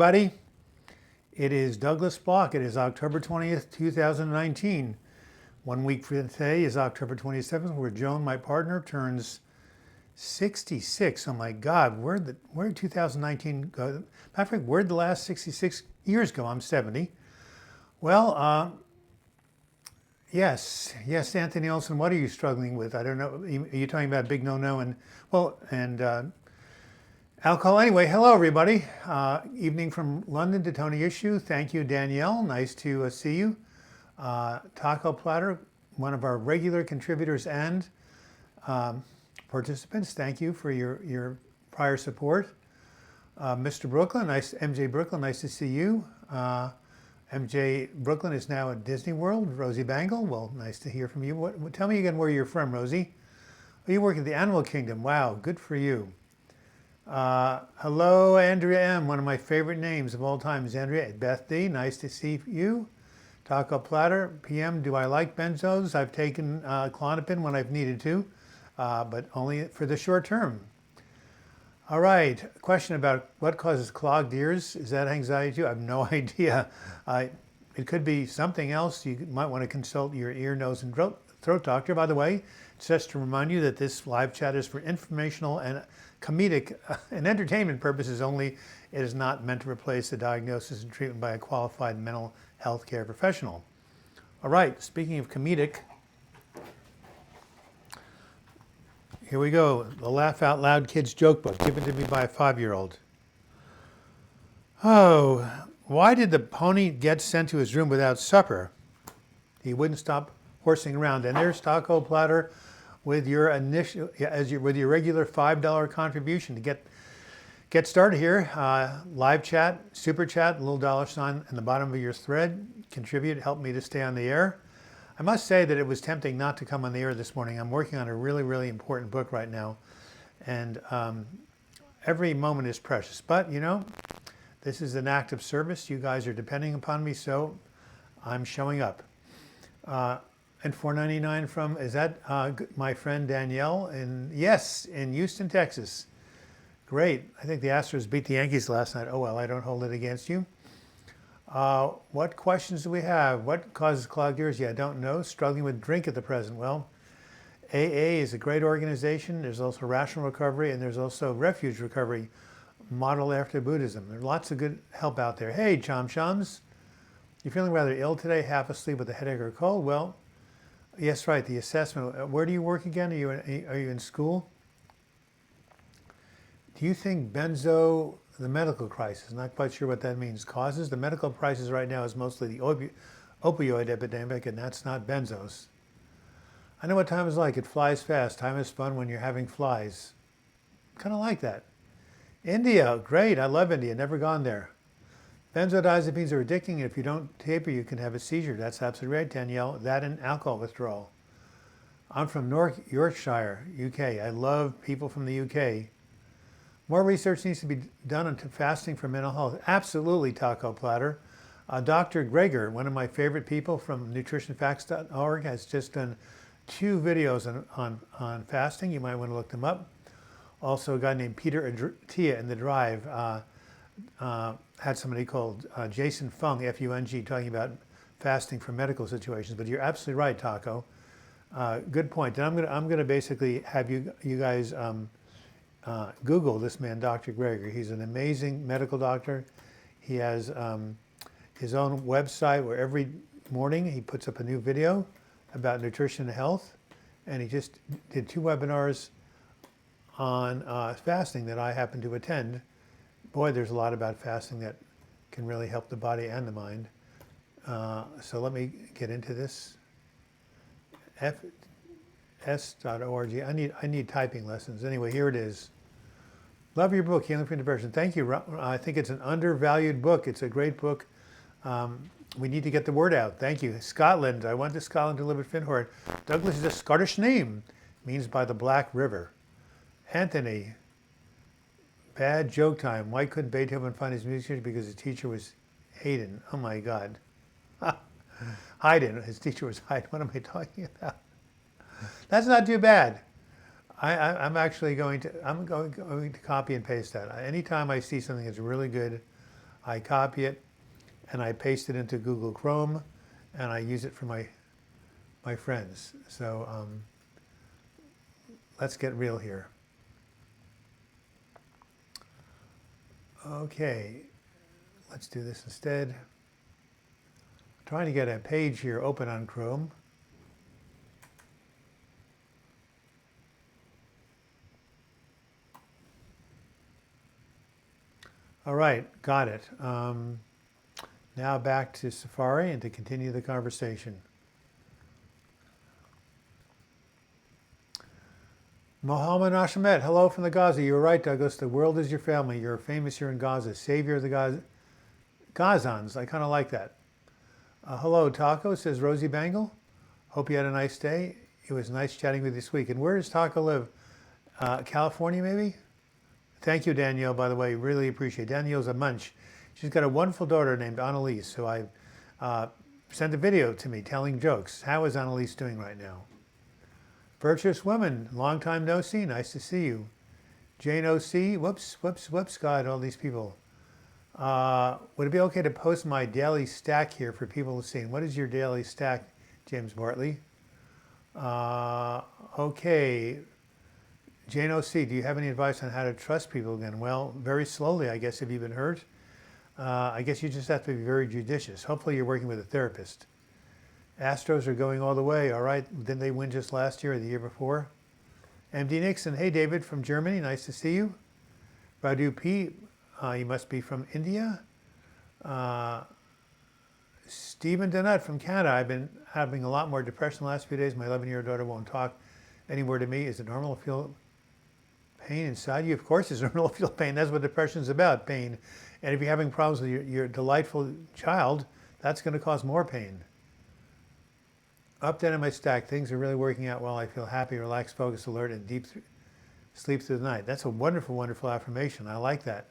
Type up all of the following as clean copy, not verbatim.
everybody. It is Douglas Block. It is October 20th, 2019. 1 week from today is October 27th, where Joan, my partner, turns 66. Oh my God, where did 2019 go? Matter of fact, where'd the last 66 years go? I'm 70. Well, yes, Anthony Olson, what are you struggling with? I don't know. Are you talking about big no-no and alcohol? Anyway, hello everybody. Evening from London to Tony Issue. Thank you, Danielle. Nice to see you. Taco Platter, one of our regular contributors and participants. Thank you for your prior support. Mr. Brooklyn, MJ Brooklyn, nice to see you. MJ Brooklyn is now at Disney World. Rosie Bangle, well, nice to hear from you. Tell me again where you're from, Rosie. Oh, you work at the Animal Kingdom. Wow, good for you. Hello, Andrea M., one of my favorite names of all time is Andrea. Beth D., nice to see you. Taco Platter, PM, do I like benzos? I've taken Klonopin when I've needed to, but only for the short term. All right, question about what causes clogged ears. Is that anxiety too? I have no idea. It could be something else. You might want to consult your ear, nose, and throat doctor. By the way, just to remind you that this live chat is for informational and comedic and entertainment purposes only. It is not meant to replace the diagnosis and treatment by a qualified mental health care professional. All right, speaking of comedic, here we go. The Laugh Out Loud Kids Joke Book, given to me by a 5-year-old. Oh, why did the pony get sent to his room without supper? He wouldn't stop horsing around. And there's Taco Platter with your regular $5 contribution to get started here. Live chat, super chat, little $sign in the bottom of your thread. Contribute, help me to stay on the air. I must say that it was tempting not to come on the air this morning. I'm working on a really, really important book right now, and every moment is precious. But, you know, this is an act of service. You guys are depending upon me, so I'm showing up. And $4.99 from, is that my friend Danielle? Yes, in Houston, Texas. Great. I think the Astros beat the Yankees last night. Oh, well, I don't hold it against you. What questions do we have? What causes clogged ears? Yeah, I don't know. Struggling with drink at the present. Well, AA is a great organization. There's also Rational Recovery, and there's also Refuge Recovery, modeled after Buddhism. There's lots of good help out there. Hey, Chom-Choms, you're feeling rather ill today, half asleep with a headache or cold? Well, yes, right, the assessment. Where do you work again? Are you in school? Do you think the medical crisis, not quite sure what that means, causes? The medical crisis right now is mostly the opioid epidemic, and that's not benzos. I know what time is like. It flies fast. Time is fun when you're having flies. Kind of like that. India, great. I love India. Never gone there. Benzodiazepines are addicting, and if you don't taper, you can have a seizure. That's absolutely right, Danielle. That and alcohol withdrawal. I'm from North Yorkshire, UK. I love people from the UK. More research needs to be done on fasting for mental health. Absolutely, Taco Platter. Dr. Greger, one of my favorite people from nutritionfacts.org, has just done 2 videos on fasting. You might want to look them up. Also, a guy named Peter Attia in The Drive had somebody called Jason Fung, F-U-N-G, talking about fasting for medical situations. But you're absolutely right, Taco. Good point. And I'm gonna basically have you guys Google this man, Dr. Greger. He's an amazing medical doctor. He has his own website where every morning he puts up a new video about nutrition and health. And he just did 2 webinars on fasting that I happen to attend. Boy, there's a lot about fasting that can really help the body and the mind. So let me get into this. S.org. I need typing lessons. Anyway, here it is. Love your book, Healing from Depression. Thank you. I think it's an undervalued book. It's a great book. We need to get the word out. Thank you. Scotland. I went to Scotland to live at Finhorn. Douglas is a Scottish name. Means by the Black River. Anthony. Bad joke time. Why couldn't Beethoven find his music teacher? Because his teacher was Haydn. Oh my God. Haydn. His teacher was Haydn. What am I talking about? That's not too bad. I'm actually going to copy and paste that. Anytime I see something that's really good, I copy it and I paste it into Google Chrome and I use it for my friends. So let's get real here. Okay, let's do this instead. I'm trying to get a page here open on Chrome. All right, got it. Now back to Safari and to continue the conversation. Mohammed Ashamet, hello from the Gaza. You were right, Douglas. The world is your family. You're famous here in Gaza. Savior of the Gazans. I kind of like that. Hello, Taco, says Rosie Bangle. Hope you had a nice day. It was nice chatting with you this week. And where does Taco live? California, maybe? Thank you, Danielle, by the way. Really appreciate it. Danielle's a munch. She's got a wonderful daughter named Annalise, who I sent a video to me telling jokes. How is Annalise doing right now? Virtuous Woman, long time no see. Nice to see you. Jane O.C., whoops, God, all these people. Would it be okay to post my daily stack here for people to see? And what is your daily stack, James Bartley? Okay. Jane O.C., do you have any advice on how to trust people again? Well, very slowly, I guess, if you've been hurt. I guess you just have to be very judicious. Hopefully you're working with a therapist. Astros are going all the way, all right? Didn't they win just last year or the year before? MD Nixon, hey David from Germany, nice to see you. Radu P, you must be from India. Stephen Donut from Canada, I've been having a lot more depression the last few days. My 11-year-old daughter won't talk anymore to me. Is it normal to feel pain inside you? Of course it's normal to feel pain. That's what depression is about, pain. And if you're having problems with your delightful child, that's going to cause more pain. Update on my stack. Things are really working out well. I feel happy, relaxed, focused, alert, and deep sleep through the night. That's a wonderful, wonderful affirmation. I like that.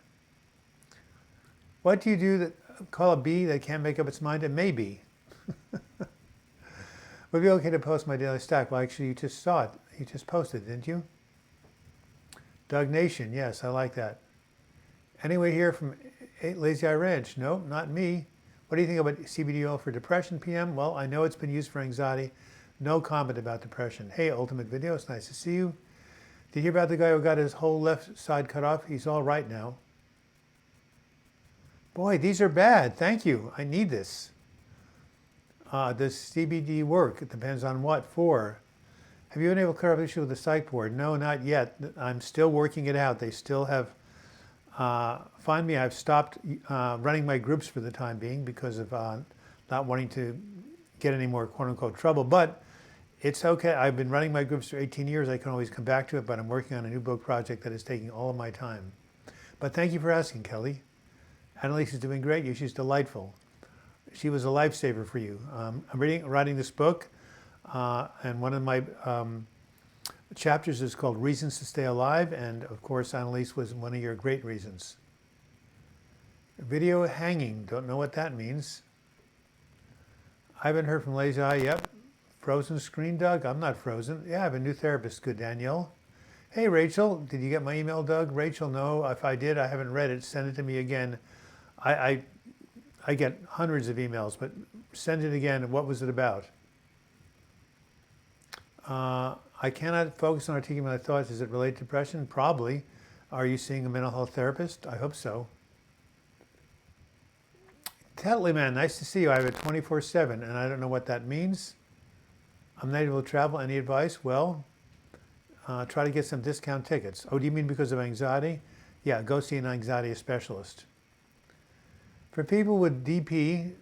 What do you do that call a bee that can't make up its mind? It may be. Would it be okay to post my daily stack? Well, actually, you just saw it. You just posted, didn't you? Doug Nation. Yes, I like that. Anyway, here from Lazy Eye Ranch. No, not me. What do you think about CBD oil for depression, PM? Well, I know it's been used for anxiety. No comment about depression. Hey, Ultimate Video, it's nice to see you. Did you hear about the guy who got his whole left side cut off? He's all right now. Boy, these are bad. Thank you. I need this. Does CBD work? It depends on what for. Have you been able to clear up the issue with the psych board? No, not yet. I'm still working it out. They still have find me. I've stopped running my groups for the time being because of not wanting to get any more quote-unquote trouble. But it's okay. I've been running my groups for 18 years. I can always come back to it, but I'm working on a new book project that is taking all of my time. But thank you for asking, Kelly. Annalise is doing great. She's delightful. She was a lifesaver for you. I'm writing this book, and one of my chapters is called Reasons to Stay Alive, and of course Annalise was one of your great reasons. Video hanging, don't know what that means. I haven't heard from Lazy Eye, yep. Frozen screen, Doug? I'm not frozen. Yeah, I have a new therapist, good Danielle. Hey Rachel, did you get my email, Doug? Rachel, no, if I did, I haven't read it, send it to me again. I get hundreds of emails, but send it again, what was it about? I cannot focus on articulating my thoughts. Is it related to depression? Probably. Are you seeing a mental health therapist? I hope so. Tetley man, nice to see you. I have it 24/7, and I don't know what that means. I'm not able to travel. Any advice? Well, try to get some discount tickets. Oh, do you mean because of anxiety? Yeah, go see an anxiety specialist. For people with DP,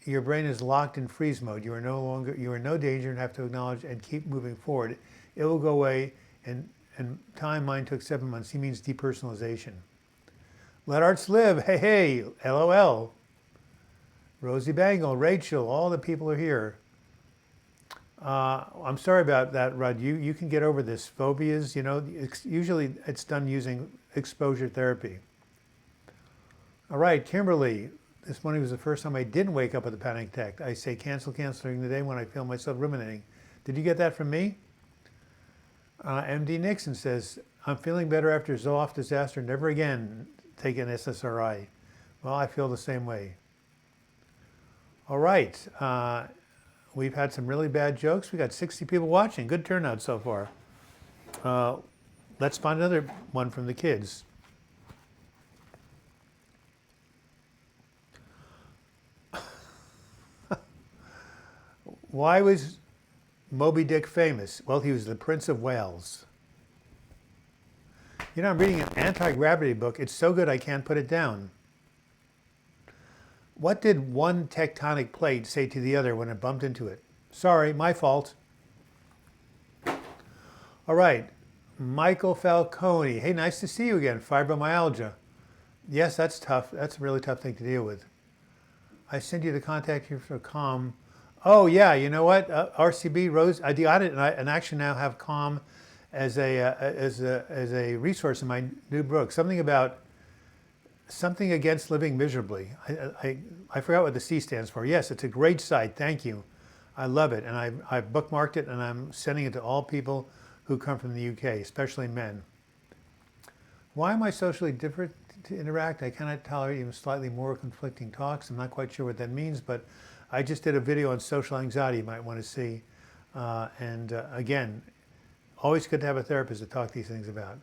your brain is locked in freeze mode. You are in no danger and have to acknowledge and keep moving forward. It will go away, and time mine took 7 months. He means depersonalization. Let arts live. Hey, LOL. Rosie Bangle, Rachel, all the people are here. I'm sorry about that, Rudd. You can get over this. Phobias, usually it's done using exposure therapy. All right, Kimberly. This morning was the first time I didn't wake up with a panic attack. I say cancel during the day when I feel myself ruminating. Did you get that from me? MD Nixon says, I'm feeling better after Zoloft disaster. Never again take an SSRI. Well, I feel the same way. All right. We've had some really bad jokes. We got 60 people watching. Good turnout so far. Let's find another one from the kids. Why was Moby Dick famous? Well, he was the Prince of Wales. You know, I'm reading an anti-gravity book. It's so good I can't put it down. What did one tectonic plate say to the other when it bumped into it? Sorry, my fault. All right, Michael Falcone. Hey, nice to see you again. Fibromyalgia. Yes, that's tough. That's a really tough thing to deal with. I sent you the contact here for Calm. Oh yeah, you know what? RCB Rose. I the audit and actually now have Calm as a resource in my new book. Something against living miserably. I forgot what the C stands for. Yes, it's a great site. Thank you. I love it, and I've bookmarked it, and I'm sending it to all people who come from the UK, especially men. Why am I socially different to interact? I cannot tolerate even slightly more conflicting talks. I'm not quite sure what that means, but I just did a video on social anxiety you might want to see. Again, always good to have a therapist to talk these things about.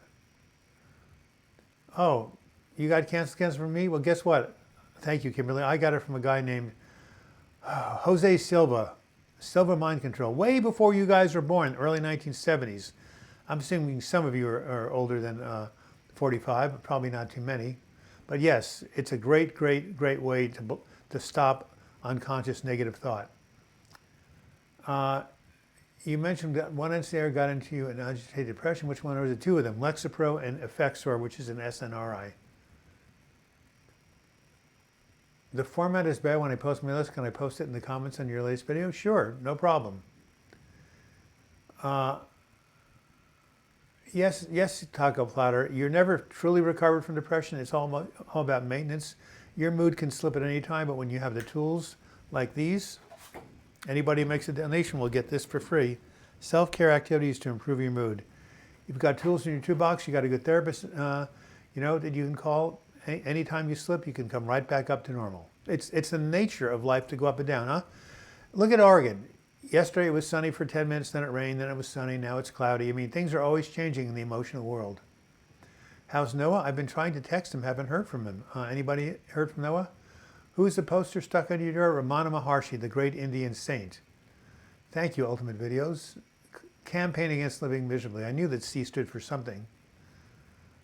Oh, you got cancer from me? Well, guess what? Thank you, Kimberly. I got it from a guy named Jose Silva. Silva Mind Control, way before you guys were born, early 1970s. I'm assuming some of you are older than 45, probably not too many. But yes, it's a great, great, great way to stop unconscious negative thought. You mentioned that one NSAID got into you in agitated depression. Which one, or was it two of them? Lexapro and Effexor, which is an SNRI. The format is bad when I post my list. Can I post it in the comments on your latest video? Sure, no problem. Yes, Taco Platter. You're never truly recovered from depression. It's all about maintenance. Your mood can slip at any time, but when you have the tools like these, anybody who makes a donation will get this for free. Self-care activities to improve your mood. You've got tools in your toolbox. You got a good therapist, that you can call. Anytime you slip, you can come right back up to normal. It's the nature of life to go up and down, huh? Look at Oregon. Yesterday it was sunny for 10 minutes, then it rained, then it was sunny, now it's cloudy. I mean, things are always changing in the emotional world. How's Noah? I've been trying to text him, haven't heard from him. Anybody heard from Noah? Who's the poster stuck on your door? Ramana Maharshi, the great Indian saint. Thank you, Ultimate Videos. Campaign against living miserably. I knew that C stood for something.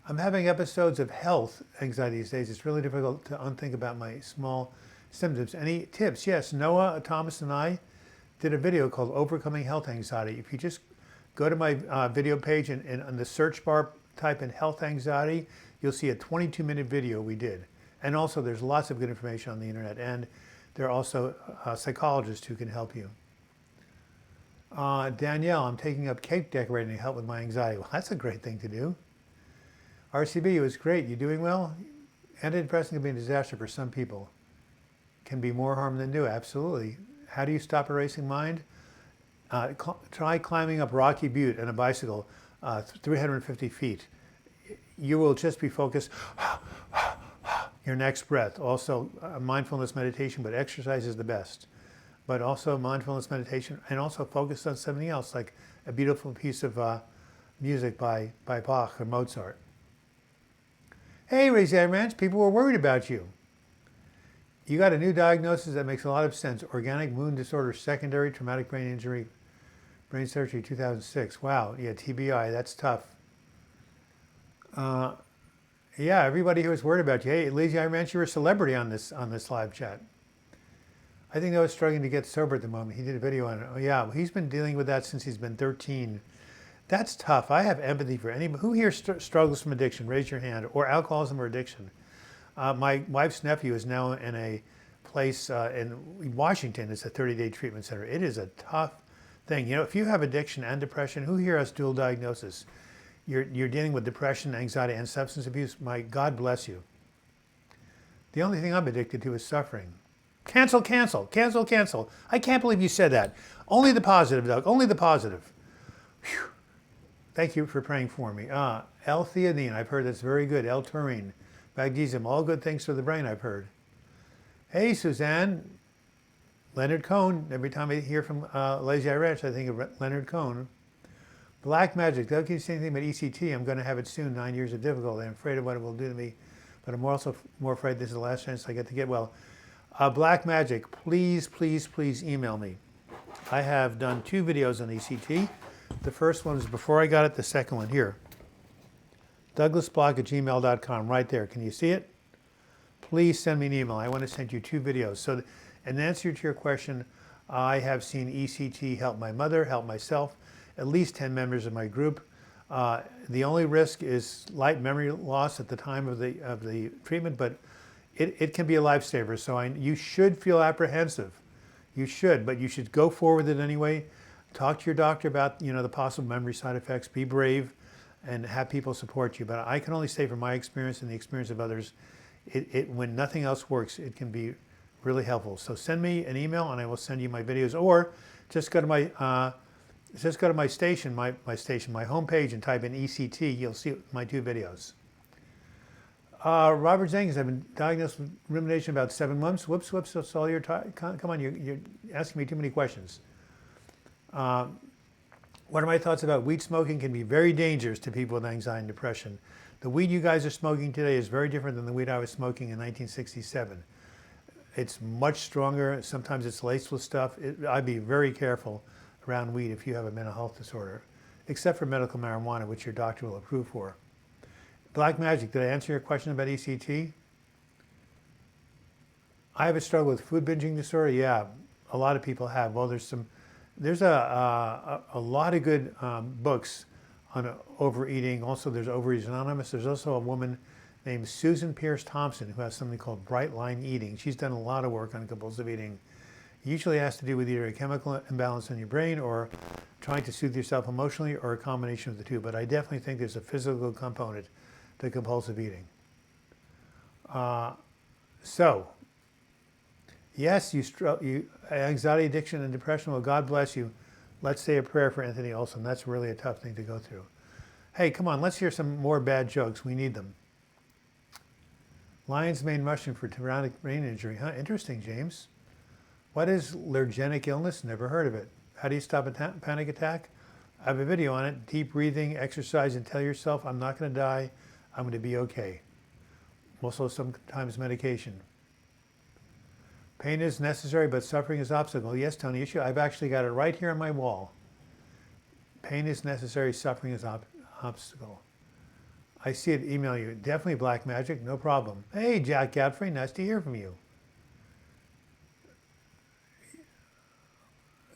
I'm having episodes of health anxiety these days. It's really difficult to unthink about my small symptoms. Any tips? Yes, Noah, Thomas, and I did a video called Overcoming Health Anxiety. If you just go to my video page and on the search bar type in health anxiety, you'll see a 22-minute video we did. And also there's lots of good information on the internet, and there are also psychologists who can help you. Danielle, I'm taking up cake decorating to help with my anxiety. Well, that's a great thing to do. RCB, it was great. You doing well? Antidepressant can be a disaster for some people. Can be more harm than do, absolutely. How do you stop a racing mind? Try climbing up Rocky Butte on a bicycle, 350 feet. You will just be focused, your next breath. Also mindfulness meditation, but exercise is the best. But also mindfulness meditation, and also focus on something else, like a beautiful piece of music by Bach or Mozart. Hey, Raise Ranch, people were worried about you. You got a new diagnosis that makes a lot of sense. Organic wound disorder, secondary traumatic brain injury, brain surgery, 2006. Wow, yeah, TBI, that's tough. Yeah, everybody who was worried about you. Hey, Lazy Eye Ranch, you're a celebrity on this live chat. I think Noah's struggling to get sober at the moment. He did a video on it. Oh yeah, well, he's been dealing with that since he's been 13. That's tough. I have empathy for anybody. Who here struggles from addiction? Raise your hand. Or alcoholism or addiction. My wife's nephew is now in a place in Washington. It's a 30-day treatment center. It is a tough thing. You know, if you have addiction and depression, who here has dual diagnosis? You're dealing with depression, anxiety, and substance abuse. My God bless you. The only thing I'm addicted to is suffering. Cancel, cancel, cancel, cancel. I can't believe you said that. Only the positive, Doug. Only the positive. Whew. Thank you for praying for me. L-theanine, I've heard that's very good. L-taurine. Magnesium, all good things for the brain, I've heard. Hey, Suzanne. Leonard Cohen. Every time I hear from Lazy Eye Ranch, I think of Leonard Cohen. Black magic. Don't keep saying anything about ECT. I'm going to have it soon. 9 years of difficulty. I'm afraid of what it will do to me, but I'm also more afraid this is the last chance I get to get well. Black magic. Please, please, please email me. I have done 2 videos on ECT. The first one is before I got it. The second one here. DouglasBlock@gmail.com. Right there. Can you see it? Please send me an email. I want to send you 2 videos. So, in answer to your question, I have seen ECT help my mother, help myself, at least 10 members of my group. The only risk is light memory loss at the time of the treatment, but it can be a lifesaver. So you should feel apprehensive. You should, but you should go forward with it anyway. Talk to your doctor about the possible memory side effects. Be brave, and have people support you. But I can only say from my experience and the experience of others, when nothing else works, it can be really helpful. So send me an email and I will send you my videos, or just go to my station, my homepage, and type in ECT. You'll see my 2 videos. Robert Jenkins, I've been diagnosed with rumination about 7 months. Whoops, that's all your time. Come on, you're asking me too many questions. What are my thoughts about weed smoking? Can be very dangerous to people with anxiety and depression. The weed you guys are smoking today is very different than the weed I was smoking in 1967. It's much stronger. Sometimes it's laced with stuff. I'd be very careful around weed if you have a mental health disorder, except for medical marijuana, which your doctor will approve for. Black magic, did I answer your question about ECT? I have a struggle with food binging disorder. Yeah, a lot of people have. Well, there's a lot of good books on overeating. Also, there's Overeaters Anonymous. There's also a woman named Susan Pierce Thompson who has something called Bright Line Eating. She's done a lot of work on compulsive eating. It usually has to do with either a chemical imbalance in your brain or trying to soothe yourself emotionally, or a combination of the 2. But I definitely think there's a physical component to compulsive eating. So, yes, you anxiety, addiction, and depression. Well, God bless you. Let's say a prayer for Anthony Olson. That's really a tough thing to go through. Hey, come on, let's hear some more bad jokes. We need them. Lion's mane mushroom for traumatic brain injury. Huh? Interesting, James. What is allergenic illness? Never heard of it. How do you stop a panic attack? I have a video on it. Deep breathing, exercise, and tell yourself, I'm not going to die. I'm going to be okay. Also, sometimes medication. Pain is necessary, but suffering is obstacle. Yes, Tony Issue. I've actually got it right here on my wall. Pain is necessary, suffering is obstacle. I see it. Email you. Definitely black magic. No problem. Hey, Jack Godfrey. Nice to hear from you.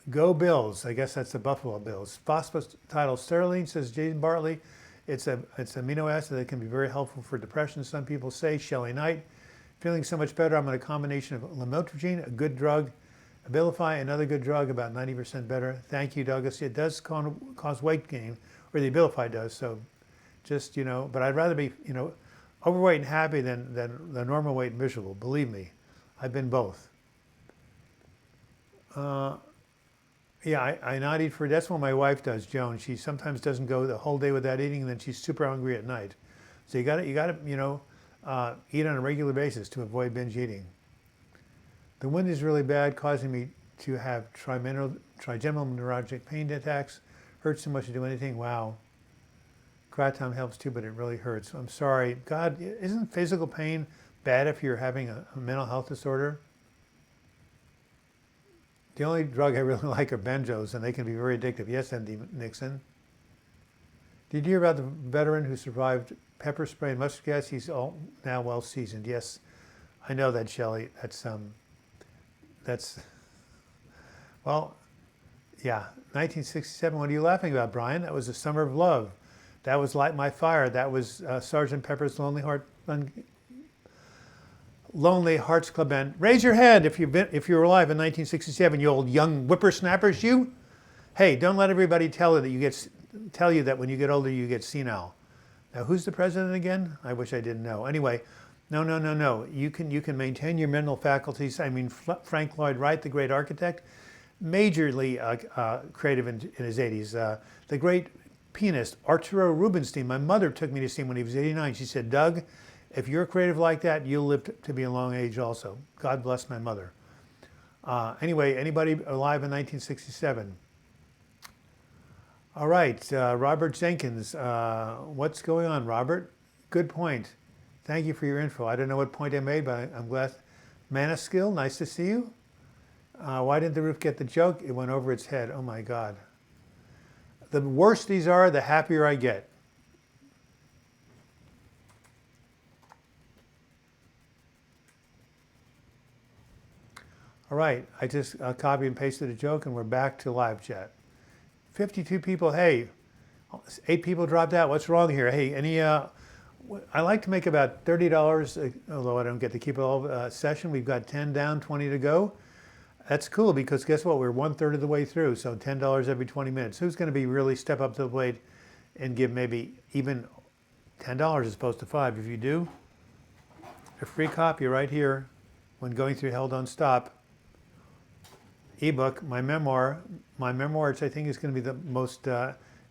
Go Bills. I guess that's the Buffalo Bills. Phosphatidylsterline, says Jason Bartley. It's amino acid that can be very helpful for depression. Some people say. Shelley Knight. Feeling so much better. I'm on a combination of lamotrigine, a good drug, Abilify, another good drug, about 90% better. Thank you, Douglas. It does cause weight gain, or the Abilify does. So just, but I'd rather be, overweight and happy than normal weight and miserable. Believe me, I've been both. Yeah, I not eat for, that's what my wife does, Joan. She sometimes doesn't go the whole day without eating, and then she's super hungry at night. So you got to, eat on a regular basis to avoid binge eating. The wind is really bad, causing me to have trigeminal neuralgic pain attacks. Hurts too much to do anything. Wow. Kratom helps too, but it really hurts. I'm sorry. God, isn't physical pain bad if you're having a mental health disorder? The only drug I really like are benzos, and they can be very addictive. Yes, MD Nixon. Did you hear about the veteran who survived pepper spray and mustard gas? He's now well seasoned. Yes, I know that, Shelley. Well, yeah, 1967. What are you laughing about, Brian? That was the Summer of Love. That was Light My Fire. That was Sgt. Pepper's Lonely Hearts Club Band. Raise your hand if you were alive in 1967, you old young whippersnappers, you. Hey, don't let everybody tell you that when you get older you get senile. Now, who's the president again? I wish I didn't know. Anyway, no. You can maintain your mental faculties. I mean, Frank Lloyd Wright, the great architect, majorly creative in his 80s. The great pianist Arturo Rubinstein. My mother took me to see him when he was 89. She said, Doug, If you're creative like that, you'll live to be a long age also. God bless my mother. Anyway, anybody alive in 1967? All right, Robert Jenkins. What's going on, Robert? Good point. Thank you for your info. I don't know what point I made, but I'm glad. Manaskill, nice to see you. Why didn't the roof get the joke? It went over its head. Oh my God. The worse these are, the happier I get. All right, I just copy and pasted a joke and we're back to live chat. 52 people, hey, 8 people dropped out. What's wrong here? Hey, I like to make about $30, although I don't get to keep it all session. We've got 10 down, 20 to go. That's cool because guess what? We're 1/3 of the way through, so $10 every 20 minutes. Who's going to be really step up to the plate and give maybe even $10 as opposed to 5? If you do, a free copy right here when going through Hell Don't Stop. Ebook, my memoir, which I think is going to be the most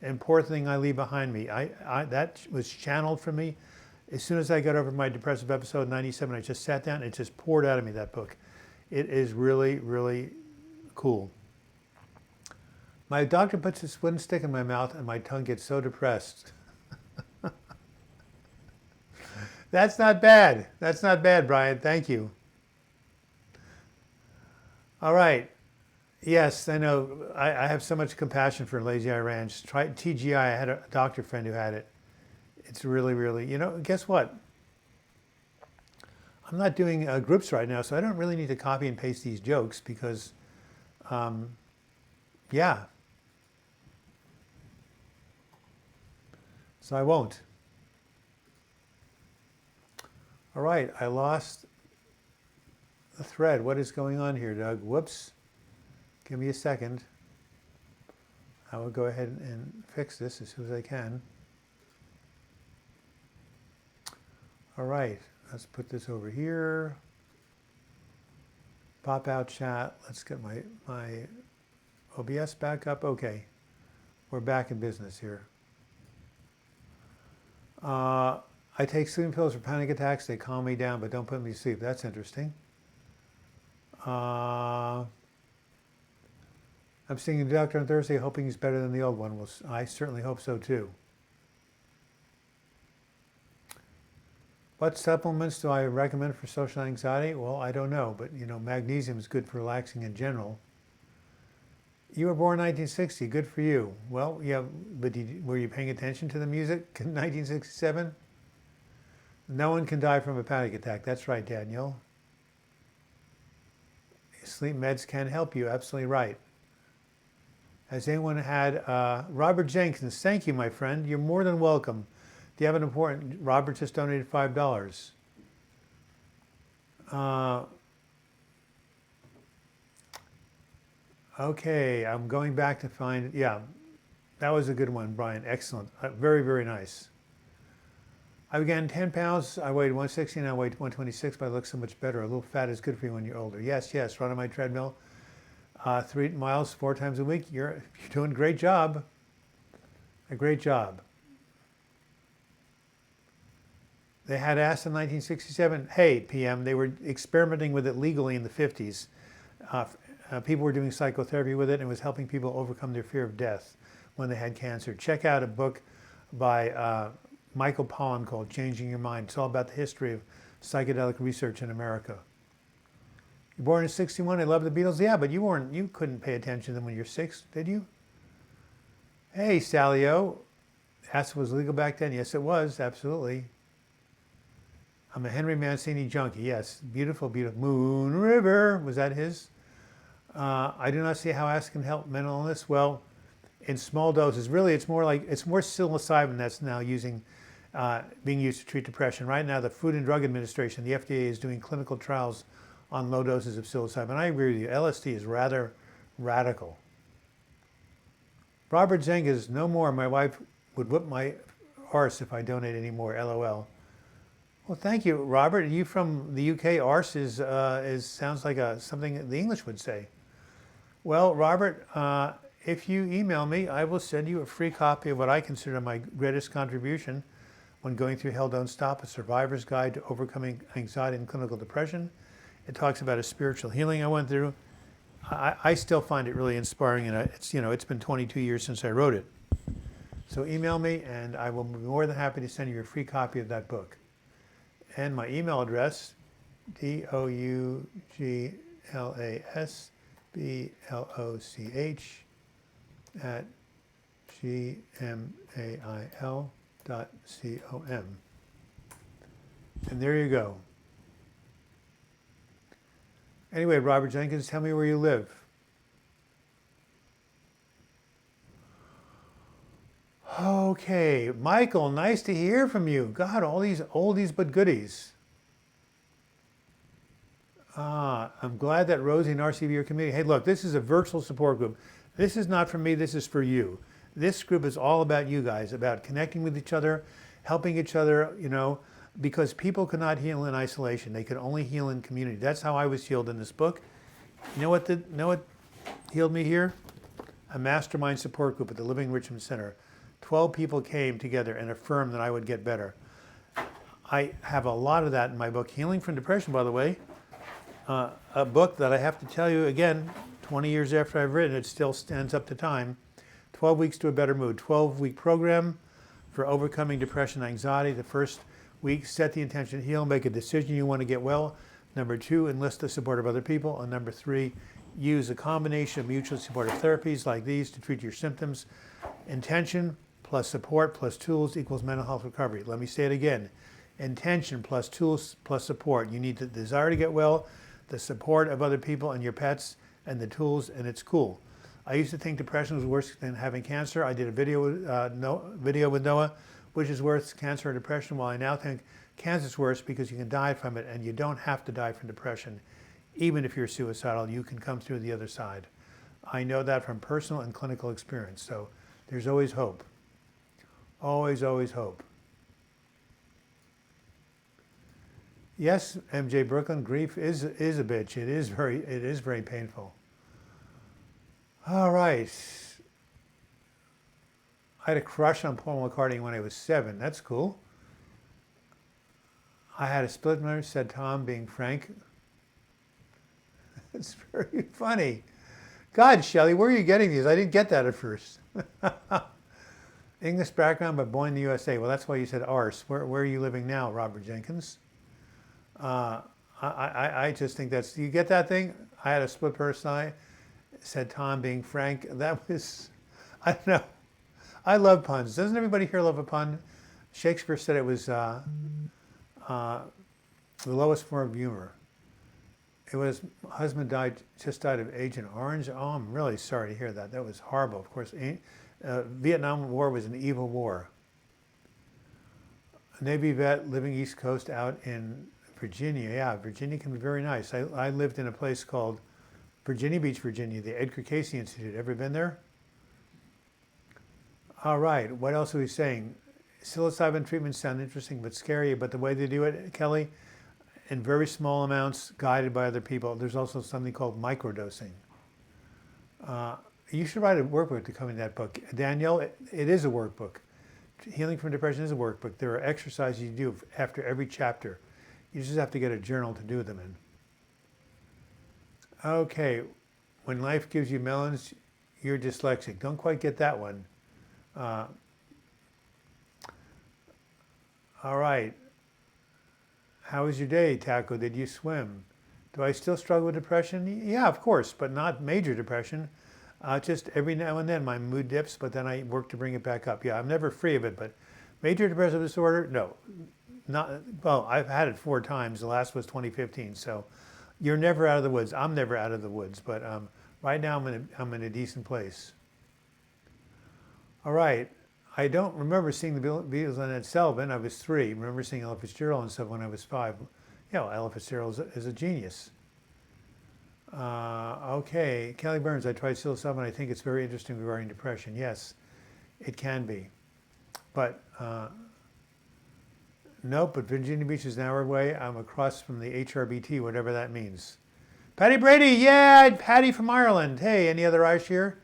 important thing I leave behind me. That was channeled for me. As soon as I got over my depressive episode 97, I just sat down and it just poured out of me, that book. It is really, really cool. My doctor puts this wooden stick in my mouth and my tongue gets so depressed. That's not bad. That's not bad, Brian. Thank you. All right. Yes, I know. I have so much compassion for Lazy Eye Ranch. Try TGI. I had a doctor friend who had it. It's really, really, guess what? I'm not doing groups right now, so I don't really need to copy and paste these jokes because, yeah. So I won't. All right, I lost the thread. What is going on here, Doug? Whoops. Give me a second. I will go ahead and fix this as soon as I can. All right, let's put this over here. Pop out chat. Let's get my OBS back up. Okay, we're back in business here. I take sleeping pills for panic attacks. They calm me down, but don't put me to sleep. That's interesting. I'm seeing a doctor on Thursday, hoping he's better than the old one. Well, I certainly hope so too. What supplements do I recommend for social anxiety? Well, I don't know, but magnesium is good for relaxing in general. You were born in 1960. Good for you. Well, yeah, but were you paying attention to the music in 1967? No one can die from a panic attack. That's right, Daniel. Sleep meds can help you. Absolutely right. Has anyone had Robert Jenkins? Thank you, my friend. You're more than welcome. Do you have an important? Robert just donated $5. Okay, I'm going back to find. Yeah, that was a good one, Brian. Excellent. Very, very nice. I began 10 pounds. I weighed 160 and I weighed 126, but I look so much better. A little fat is good for you when you're older. Yes, run on my treadmill. 3 miles 4 times a week. You're doing a great job. A great job. They had asked in 1967, hey, PM, they were experimenting with it legally in the 50s. People were doing psychotherapy with it and it was helping people overcome their fear of death when they had cancer. Check out a book by Michael Pollan called Changing Your Mind. It's all about the history of psychedelic research in America. You're born in 61, I love the Beatles. Yeah, but you couldn't pay attention to them when you're 6, did you? Hey, Sally-O. Acid was legal back then. Yes, it was, absolutely. I'm a Henry Mancini junkie. Yes, beautiful, beautiful. Moon River, was that his? I do not see how acid can help mental illness. Well, in small doses. Really, it's more psilocybin that's now being used to treat depression. Right now, the Food and Drug Administration, the FDA, is doing clinical trials on low doses of psilocybin. I agree with you. LSD is rather radical. Robert Zeng is no more. My wife would whip my arse if I donate any more. LOL. Well, thank you, Robert. Are you from the UK? Arse sounds like something the English would say. Well, Robert, if you email me, I will send you a free copy of what I consider my greatest contribution, When Going Through Hell, Don't Stop, A Survivor's Guide to Overcoming Anxiety and Clinical Depression. It talks about a spiritual healing I went through. I still find it really inspiring, and it's been 22 years since I wrote it. So email me, and I will be more than happy to send you a free copy of that book. And my email address, douglasbloss@gmail.com. And there you go. Anyway, Robert Jenkins, tell me where you live. Okay, Michael, nice to hear from you. God, all these oldies but goodies. I'm glad that Rosie and RCV are committed. Hey, look, this is a virtual support group. This is not for me, this is for you. This group is all about you guys, about connecting with each other, helping each other, because people cannot heal in isolation. They can only heal in community. That's how I was healed in this book. You know what healed me here? A mastermind support group at the Living Richmond Center. 12 people came together and affirmed that I would get better. I have a lot of that in my book, Healing from Depression, by the way. A book that I have to tell you again, 20 years after I've written it, still stands up to time. 12 Weeks to a Better Mood, 12-week program for overcoming depression and anxiety. The first week, set the intention to heal, make a decision you want to get well. Number 2, enlist the support of other people. And number 3, use a combination of mutually supportive therapies like these to treat your symptoms. Intention plus support plus tools equals mental health recovery. Let me say it again. Intention plus tools plus support. You need the desire to get well, the support of other people and your pets, and the tools, and it's cool. I used to think depression was worse than having cancer. I did a video with Noah, which is worse, cancer or depression, while I now think cancer is worse because you can die from it, and you don't have to die from depression. Even if you're suicidal, you can come through the other side. I know that from personal and clinical experience, so there's always hope. Always, always hope. Yes, MJ Brooklyn, grief is a bitch. It is very painful. All right. I had a crush on Paul McCartney when I was 7. That's cool. I had a split marriage, said Tom, being frank. It's very funny. God, Shelley, where are you getting these? I didn't get that at first. English background, but born in the USA. Well, that's why you said arse. Where are you living now, Robert Jenkins? I just think that's, you get that thing? I had a split personality, said Tom, being frank. That was, I don't know. I love puns. Doesn't everybody here love a pun? Shakespeare said it was the lowest form of humor. It was, husband just died of Agent Orange. Oh, I'm really sorry to hear that. That was horrible. Of course, Vietnam War was an evil war. A Navy vet living East Coast out in Virginia. Yeah, Virginia can be very nice. I lived in a place called Virginia Beach, Virginia, the Edgar Cayce Institute. Ever been there? All right, what else are we saying? Psilocybin treatments sound interesting but scary, but the way they do it, Kelly, in very small amounts, guided by other people. There's also something called microdosing. You should write a workbook to come in that book. Danielle, it is a workbook. Healing from Depression is a workbook. There are exercises you do after every chapter. You just have to get a journal to do them in. Okay, when life gives you melons, you're dyslexic. Don't quite get that one. All right. How was your day, Taco? Did you swim? Do I still struggle with depression? Yeah, of course, but not major depression. Just every now and then my mood dips, but then I work to bring it back up. Yeah, I'm never free of it, but major depressive disorder, no. Well, I've had it 4 times. The last was 2015, so you're never out of the woods. I'm never out of the woods, but right now I'm in a decent place. All right. I don't remember seeing the Beatles on Ed Sullivan. I was 3. I remember seeing Ella Fitzgerald and stuff when I was 5. Yeah, well, Ella Fitzgerald is a genius. Okay, Kelly Burns, I tried psilocybin. I think it's very interesting regarding depression. Yes, it can be. But nope, but Virginia Beach is an hour away. I'm across from the HRBT, whatever that means. Patty Brady, yeah, Patty from Ireland. Hey, any other Irish here?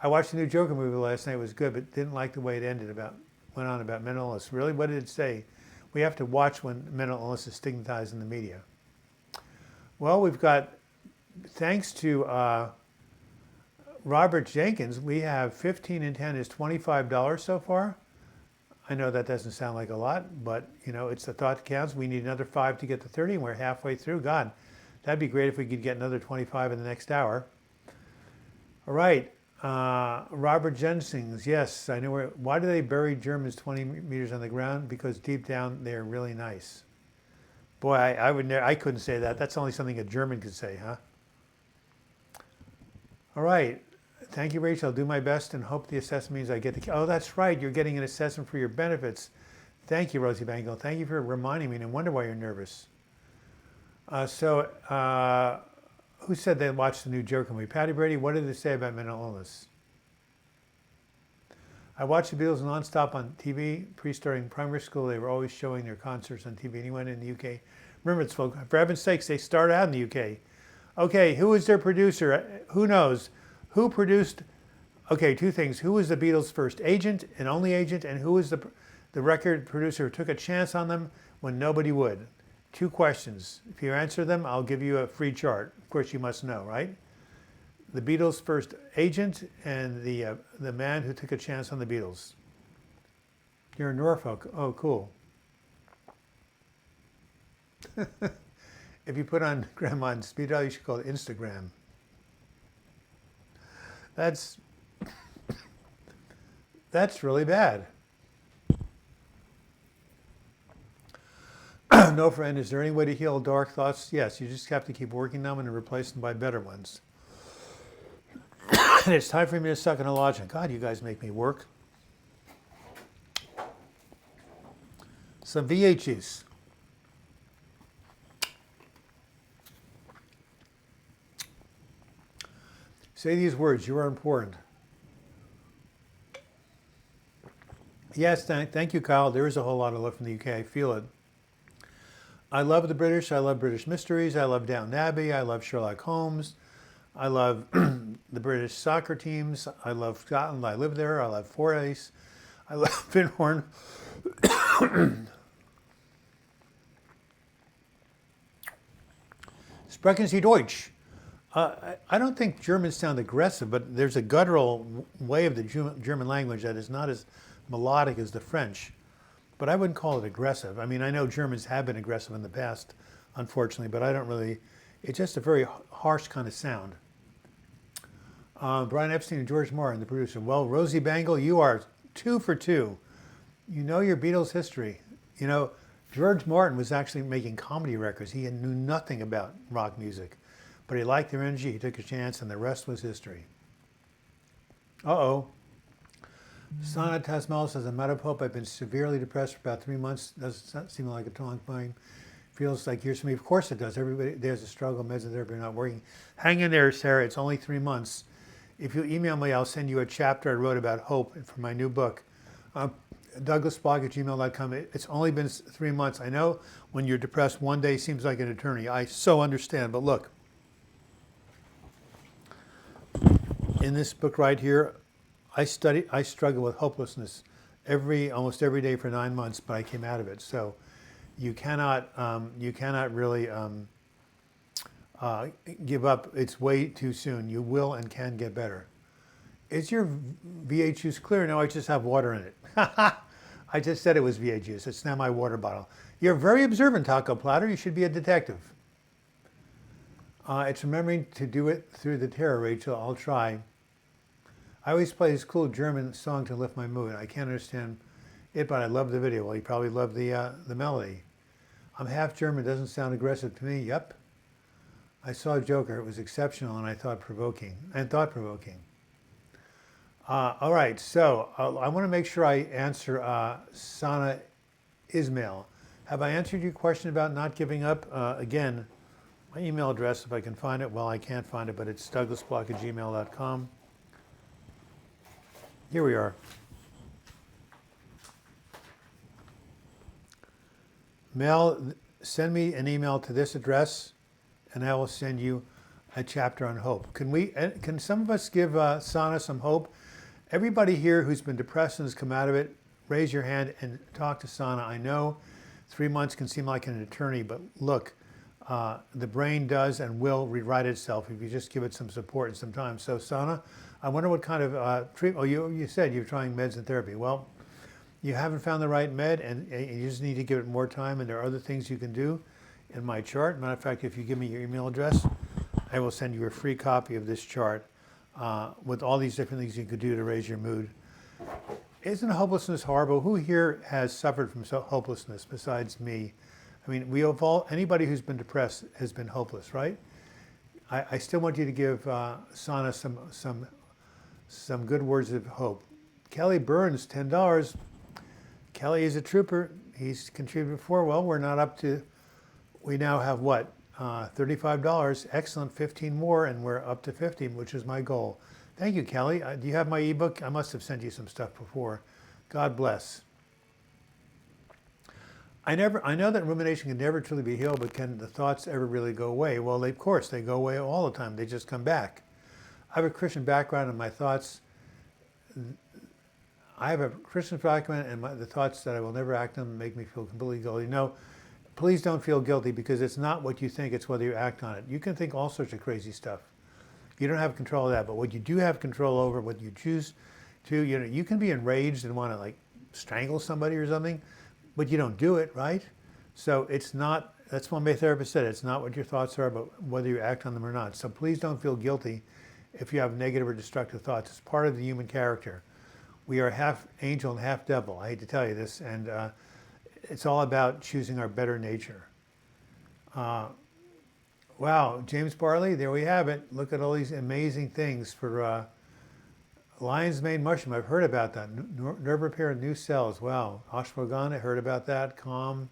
I watched the new Joker movie last night. It was good, but didn't like the way it ended about went on about mental illness. Really, what did it say? We have to watch when mental illness is stigmatized in the media. Well, we've got, thanks to Robert Jenkins, we have 15 and 10 is $25 so far. I know that doesn't sound like a lot, but you know, it's the thought that counts. We need another 5 to get to 30, and we're halfway through. God, that'd be great if we could get another 25 in the next hour. All right, Robert Jensings, yes, I know where. Why do they bury Germans 20 meters on the ground? Because deep down they're really nice. Boy, I couldn't say that. That's only something a German could say, huh? All right. Thank you, Rachel. I'll do my best and hope the assessment means I get the... Oh, that's right. You're getting an assessment for your benefits. Thank you, Rosie Bangle. Thank you for reminding me. No wonder why you're nervous. Who said they watched the new Joker movie? Patty Brady, what did they say about mental illness? I watched the Beatles nonstop on TV. Pre-starting primary school, they were always showing their concerts on TV. Anyone in the UK? Remember, it's for heaven's sakes, they started out in the UK. Okay, who was their producer? Who knows? Who produced, okay, 2 things. Who was the Beatles' first agent and only agent, and who was the record producer who took a chance on them when nobody would? 2 questions. If you answer them, I'll give you a free chart. Of course, you must know, right? The Beatles' first agent and the man who took a chance on the Beatles. You're in Norfolk. Oh, cool. If you put on Grandma on speed dial, you should call it Instagram. That's really bad. No, friend, is there any way to heal dark thoughts? Yes, you just have to keep working them and replace them by better ones. And it's time for me to suck in a logic. God, you guys make me work. Some V8 juice. Say these words, you are important. Yes, thank you, Kyle. There is a whole lot of love from the UK. I feel it. I love the British. I love British mysteries. I love Downton Abbey. I love Sherlock Holmes. I love the British soccer teams. I love Scotland. I live there. I love Fordyce. I love Finhorn. Sprechen Sie Deutsch? I don't think Germans sound aggressive, but there's a guttural way of the German language that is not as melodic as the French. But I wouldn't call it aggressive. I mean, I know Germans have been aggressive in the past, unfortunately, but I don't really, it's just a very harsh kind of sound. Brian Epstein and George Martin, the producer. Well, Rosie Bangle, you are 2 for 2. You know your Beatles history. You know, George Martin was actually making comedy records. He knew nothing about rock music, but he liked their energy. He took a chance, and the rest was history. Uh-oh. Sana Tasmal says, I'm out of hope. I've been severely depressed for about 3 months. Doesn't seem like a long time. Feels like years for me. Of course it does. Everybody, there's a struggle. Meds and therapy are not working. Hang in there, Sarah. It's only 3 months. If you email me, I'll send you a chapter I wrote about hope for my new book. DouglasBlog@gmail.com. It's only been 3 months. I know when you're depressed, one day seems like an eternity. I so understand. But look, in this book right here, I struggle with hopelessness almost every day for 9 months, but I came out of it. So you cannot really give up. It's way too soon. You will and can get better. Is your V8 juice clear? No, I just have water in it. I just said it was V8 juice. It's now my water bottle. You're very observant, Taco Platter. You should be a detective. It's remembering to do it through the terror, Rachel. I'll try. I always play this cool German song to lift my mood. I can't understand it, but I love the video. Well, you probably love the melody. I'm half German. Doesn't sound aggressive to me. Yep. I saw Joker. It was exceptional, and I thought provoking. All right, so I want to make sure I answer Sana Ismail. Have I answered your question about not giving up? Again, my email address, if I can find it. Well, I can't find it, but it's douglasblock@gmail.com. Here we are. Mel, send me an email to this address, and I will send you a chapter on hope. Can some of us give Sana some hope? Everybody here who's been depressed and has come out of it, raise your hand and talk to Sana. I know 3 months can seem like an eternity, but look, the brain does and will rewrite itself if you just give it some support and some time. So Sana, I wonder what kind of treatment, you said you're trying meds and therapy. Well, you haven't found the right med, and you just need to give it more time, and there are other things you can do in my chart. Matter of fact, if you give me your email address, I will send you a free copy of this chart with all these different things you could do to raise your mood. Isn't hopelessness horrible? Who here has suffered from hopelessness besides me? I mean, we have all, anybody who's been depressed has been hopeless, right? I still want you to give Sana some good words of hope. Kelly Burns, $10. Kelly is a trooper. He's contributed before. Well, we're not up to, we now have what? $35. Excellent, 15 more, and we're up to 50, which is my goal. Thank you, Kelly. Do you have my ebook? I must have sent you some stuff before. God bless. I know that rumination can never truly be healed, but can the thoughts ever really go away? Well, of course, they go away all the time. They just come back. I have a Christian background, and my thoughts, and the thoughts that I will never act on make me feel completely guilty. No, please don't feel guilty, because it's not what you think, it's whether you act on it. You can think all sorts of crazy stuff. You don't have control of that, but what you do have control over, what you choose to, you can be enraged and want to like strangle somebody or something, but you don't do it, right? So it's not, that's what my therapist said, it's not what your thoughts are, but whether you act on them or not. So please don't feel guilty if you have negative or destructive thoughts. It's part of the human character. We are half angel and half devil. I hate to tell you this, and it's all about choosing our better nature. Wow, James Barley, there we have it. Look at all these amazing things for lion's mane mushroom. I've heard about that. Nerve repair and new cells. Wow. Ashwagandha, I heard about that. Calm.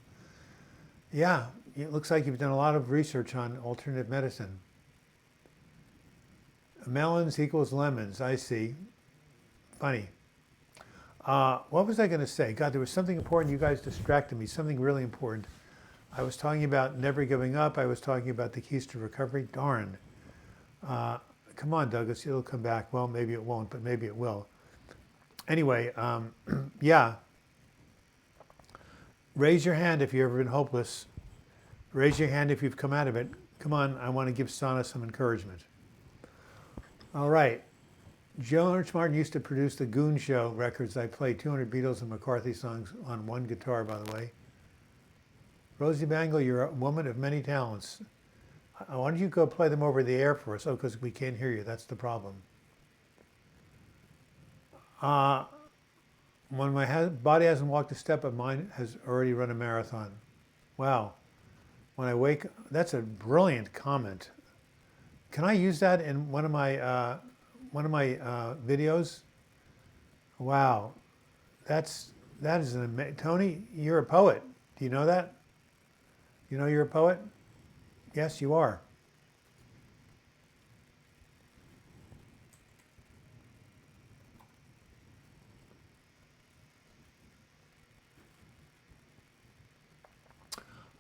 Yeah, it looks like you've done a lot of research on alternative medicine. Melons equals lemons. I see. Funny. What was I going to say? God, there was something important. You guys distracted me. Something really important. I was talking about never giving up. I was talking about the keys to recovery. Darn. Come on, Douglas. It'll come back. Well, maybe it won't, but maybe it will. Anyway, yeah. Raise your hand if you've ever been hopeless. Raise your hand if you've come out of it. Come on, I want to give Sana some encouragement. All right. George Martin used to produce the Goon Show records. I played 200 Beatles and McCarthy songs on one guitar, by the way. Rosie Bangle, you're a woman of many talents. Why don't you go play them over the air for us? Oh, because we can't hear you. That's the problem. When my body hasn't walked a step, of mine has already run a marathon. Wow. When I wake, that's a brilliant comment. Can I use that in one of my videos? Wow. That is an amazing. Tony, you're a poet. Do you know that? You know you're a poet? Yes, you are.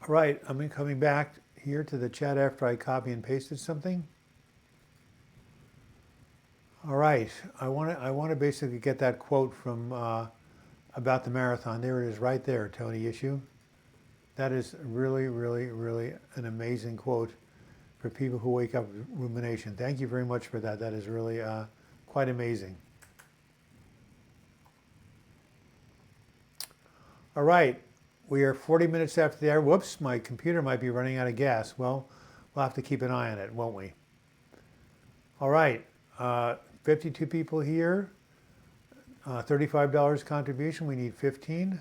All right, I'm coming back here to the chat after I copy and pasted something. All right, I want to basically get that quote from about the marathon. There it is, right there, Tony Issue. That is really, really, really an amazing quote for people who wake up with rumination. Thank you very much for that. That is really quite amazing. All right, we are 40 minutes after the hour. Whoops, my computer might be running out of gas. Well, we'll have to keep an eye on it, won't we? All right, 52 people here, $35 contribution. We need 15.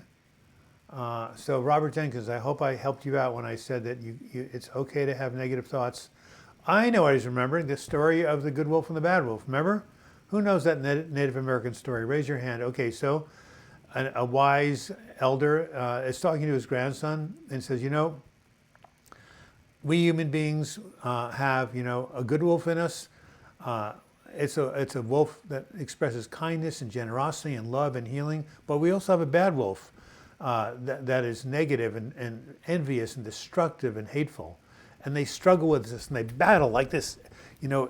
So Robert Jenkins, I hope I helped you out when I said that it's okay to have negative thoughts. I know I was remembering the story of the good wolf and the bad wolf. Remember? Who knows that Native American story? Raise your hand. Okay, so a wise elder is talking to his grandson and says, we human beings have, a good wolf in us. It's a wolf that expresses kindness and generosity and love and healing, but we also have a bad wolf. That is negative and envious and destructive and hateful. And they struggle with this and they battle like this,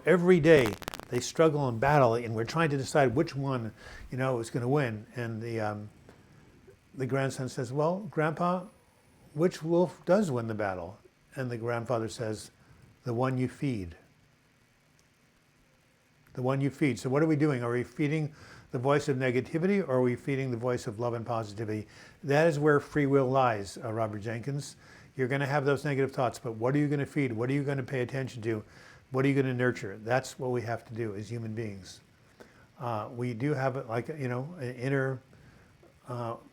every day they struggle and battle, and we're trying to decide which one, is going to win. And the grandson says, well, Grandpa, which wolf does win the battle? And the grandfather says, the one you feed. The one you feed. So what are we doing? Are we feeding the voice of negativity, or are we feeding the voice of love and positivity? That is where free will lies, Robert Jenkins. You're going to have those negative thoughts, but what are you going to feed? What are you going to pay attention to? What are you going to nurture? That's what we have to do as human beings. We do have, an inner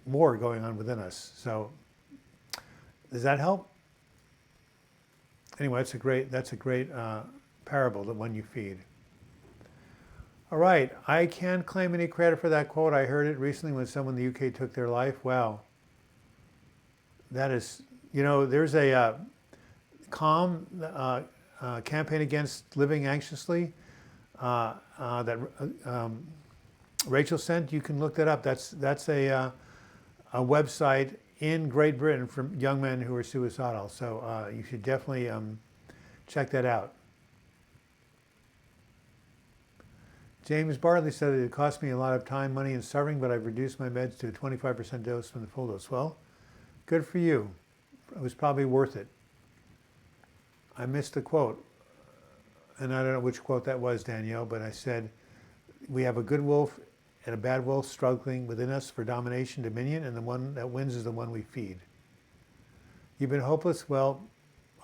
war going on within us. So does that help? Anyway, that's a great parable, the one you feed. All right, I can't claim any credit for that quote. I heard it recently when someone in the UK took their life. Wow. That is, there's a calm campaign against living anxiously that Rachel sent. You can look that up. That's a website in Great Britain for young men who are suicidal. So you should definitely check that out. James Bartley said it cost me a lot of time, money, and suffering, but I've reduced my meds to a 25% dose from the full dose. Well, good for you. It was probably worth it. I missed the quote, and I don't know which quote that was, Danielle, but I said, we have a good wolf and a bad wolf struggling within us for domination, dominion, and the one that wins is the one we feed. You've been hopeless? Well,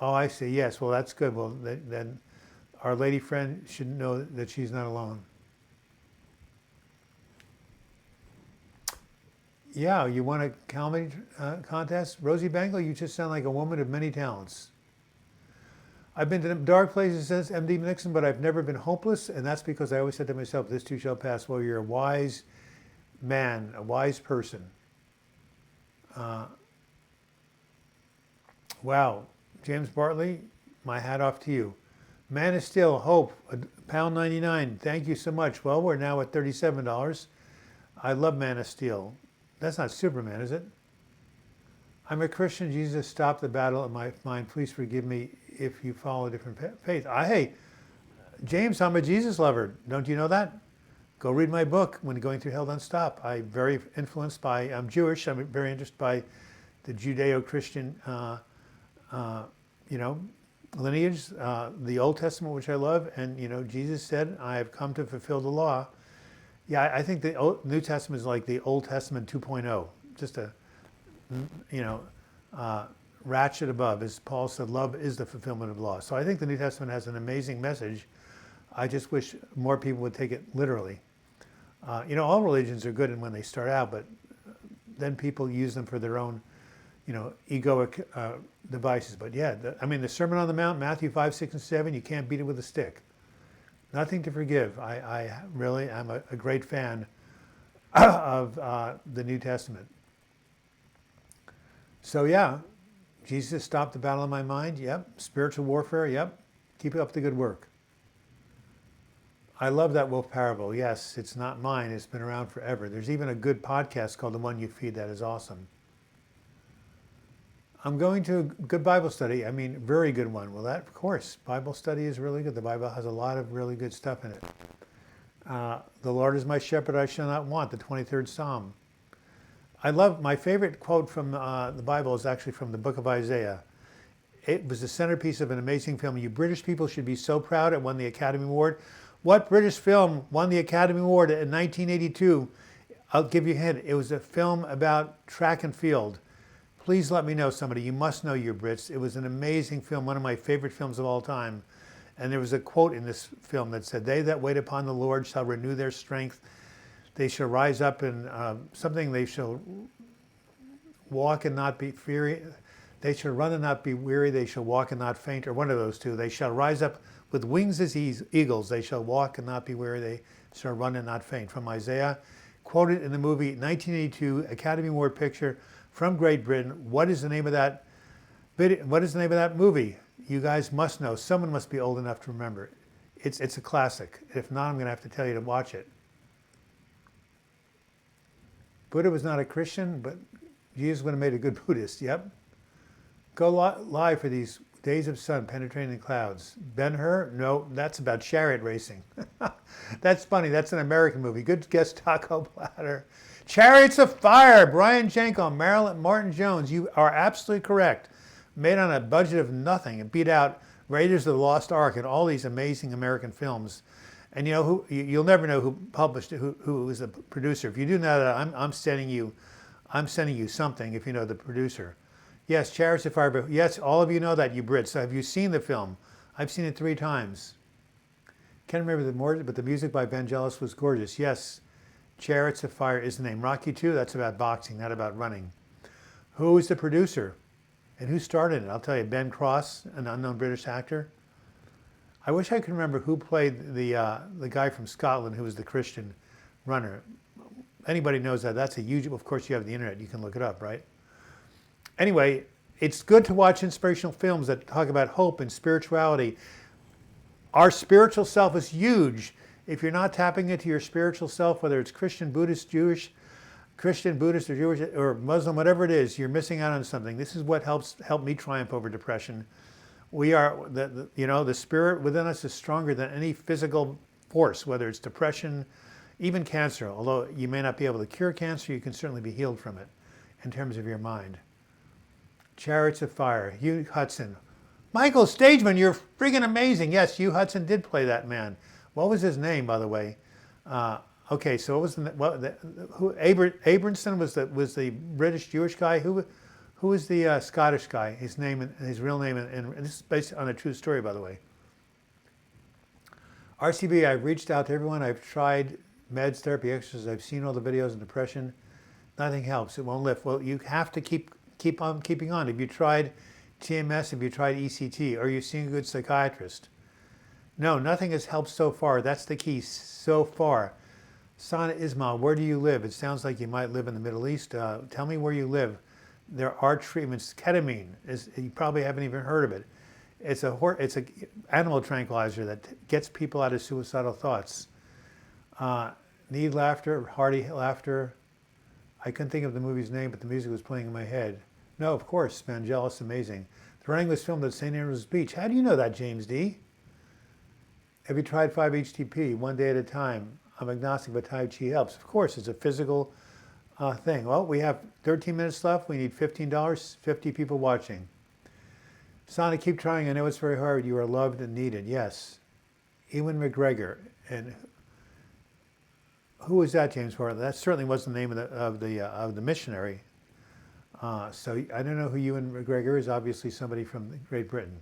I see. Yes, well, that's good. Well, then our lady friend should know that she's not alone. Yeah, you want a comedy contest? Rosie Bangle, you just sound like a woman of many talents. I've been to dark places since MD Nixon, but I've never been hopeless, and that's because I always said to myself, this too shall pass. Well, you're a wise man, a wise person. Wow, James Bartley, my hat off to you. Man of Steel, Hope, £1.99. Thank you so much. Well, we're now at $37. I love Man of Steel. That's not Superman, is it? I'm a Christian. Jesus stopped the battle in my mind. Please forgive me if you follow a different faith. Hey, James, I'm a Jesus lover. Don't you know that? Go read my book, When Going Through Hell Don't Stop. I'm very influenced by, I'm Jewish. I'm very interested by the Judeo-Christian, lineage, the Old Testament, which I love. And, Jesus said, I have come to fulfill the law. Yeah, I think the New Testament is like the Old Testament 2.0, just a, ratchet above. As Paul said, love is the fulfillment of law. So I think the New Testament has an amazing message. I just wish more people would take it literally. All religions are good when they start out, but then people use them for their own, egoic devices. But yeah, the Sermon on the Mount, Matthew 5, 6, and 7, you can't beat it with a stick. Nothing to forgive. I really am a great fan of the New Testament. So yeah, Jesus stopped the battle in my mind. Yep. Spiritual warfare. Yep. Keep up the good work. I love that wolf parable. Yes, it's not mine. It's been around forever. There's even a good podcast called The One You Feed that is awesome. I'm going to a good Bible study. Very good one. Well, that, of course, Bible study is really good. The Bible has a lot of really good stuff in it. The Lord is my shepherd, I shall not want, the 23rd Psalm. I love, my favorite quote from the Bible is actually from the book of Isaiah. It was the centerpiece of an amazing film. You British people should be so proud it won the Academy Award. What British film won the Academy Award in 1982? I'll give you a hint. It was a film about track and field. Please let me know, somebody. You must know your Brits. It was an amazing film, one of my favorite films of all time. And there was a quote in this film that said, they that wait upon the Lord shall renew their strength. They shall rise up in they shall walk and not be weary. They shall run and not be weary. They shall walk and not faint, or one of those two. They shall rise up with wings as eagles. They shall walk and not be weary. They shall run and not faint. From Isaiah, quoted in the movie 1982 Academy Award picture from Great Britain. What is the name of that video? What is the name of that movie? You guys must know. Someone must be old enough to remember. It's a classic. If not, I'm going to have to tell you to watch it. Buddha was not a Christian, but Jesus would have made a good Buddhist. Yep. Go live for these days of sun penetrating the clouds. Ben-Hur? No, that's about chariot racing. That's funny. That's an American movie. Good guess, Taco Platter. Chariots of Fire, Brian Jenko, Marilyn Martin Jones. You are absolutely correct. Made on a budget of nothing. It beat out Raiders of the Lost Ark and all these amazing American films. And you know who? You'll never know who published it, who was the producer. If you do know that, I'm sending you something. If you know the producer. Yes, Chariots of Fire. But yes, all of you know that, you Brits. Have you seen the film? I've seen it 3 times. Can't remember the more, but the music by Vangelis was gorgeous. Yes, Chariots of Fire is the name. Rocky 2, that's about boxing, not about running. Who is the producer? And who started it? I'll tell you, Ben Cross, an unknown British actor. I wish I could remember who played the guy from Scotland who was the Christian runner. Anybody knows that? That's a huge, of course you have the internet, you can look it up, right? Anyway, it's good to watch inspirational films that talk about hope and spirituality. Our spiritual self is huge. If you're not tapping into your spiritual self, whether it's Christian, Buddhist, Jewish, Christian, Buddhist, or Jewish, or Muslim, whatever it is, you're missing out on something. This is what helped me triumph over depression. We are, the spirit within us is stronger than any physical force, whether it's depression, even cancer. Although you may not be able to cure cancer, you can certainly be healed from it in terms of your mind. Chariots of Fire, Hugh Hudson. Michael Stageman, you're freaking amazing. Yes, Hugh Hudson did play that man. What was his name, by the way? Okay, so what was Abramson was the British Jewish guy. Who was the Scottish guy? His real name, and this is based on a true story, by the way. RCB, I've reached out to everyone. I've tried meds, therapy, exercise. I've seen all the videos on depression. Nothing helps. It won't lift. Well, you have to keep on keeping on. Have you tried TMS? Have you tried ECT? Are you seeing a good psychiatrist? No, nothing has helped so far. That's the key, so far. Sana Ismail, where do you live? It sounds like you might live in the Middle East. Tell me where you live. There are treatments. Ketamine, you probably haven't even heard of it. It's a animal tranquilizer that gets people out of suicidal thoughts. Need laughter, hearty laughter. I couldn't think of the movie's name, but the music was playing in my head. No, of course, Vangelis, amazing. The running was filmed at St. Andrews Beach. How do you know that, James D? Have you tried 5-HTP, 1 day at a time? I'm agnostic, but Tai Chi helps. Of course, it's a physical thing. Well, we have 13 minutes left. We need $15, 50 people watching. Sana, keep trying. I know it's very hard. You are loved and needed. Yes. Ewan McGregor. And who was that, James Farley? That certainly wasn't the name of the missionary. So I don't know who Ewan McGregor is. Obviously somebody from Great Britain.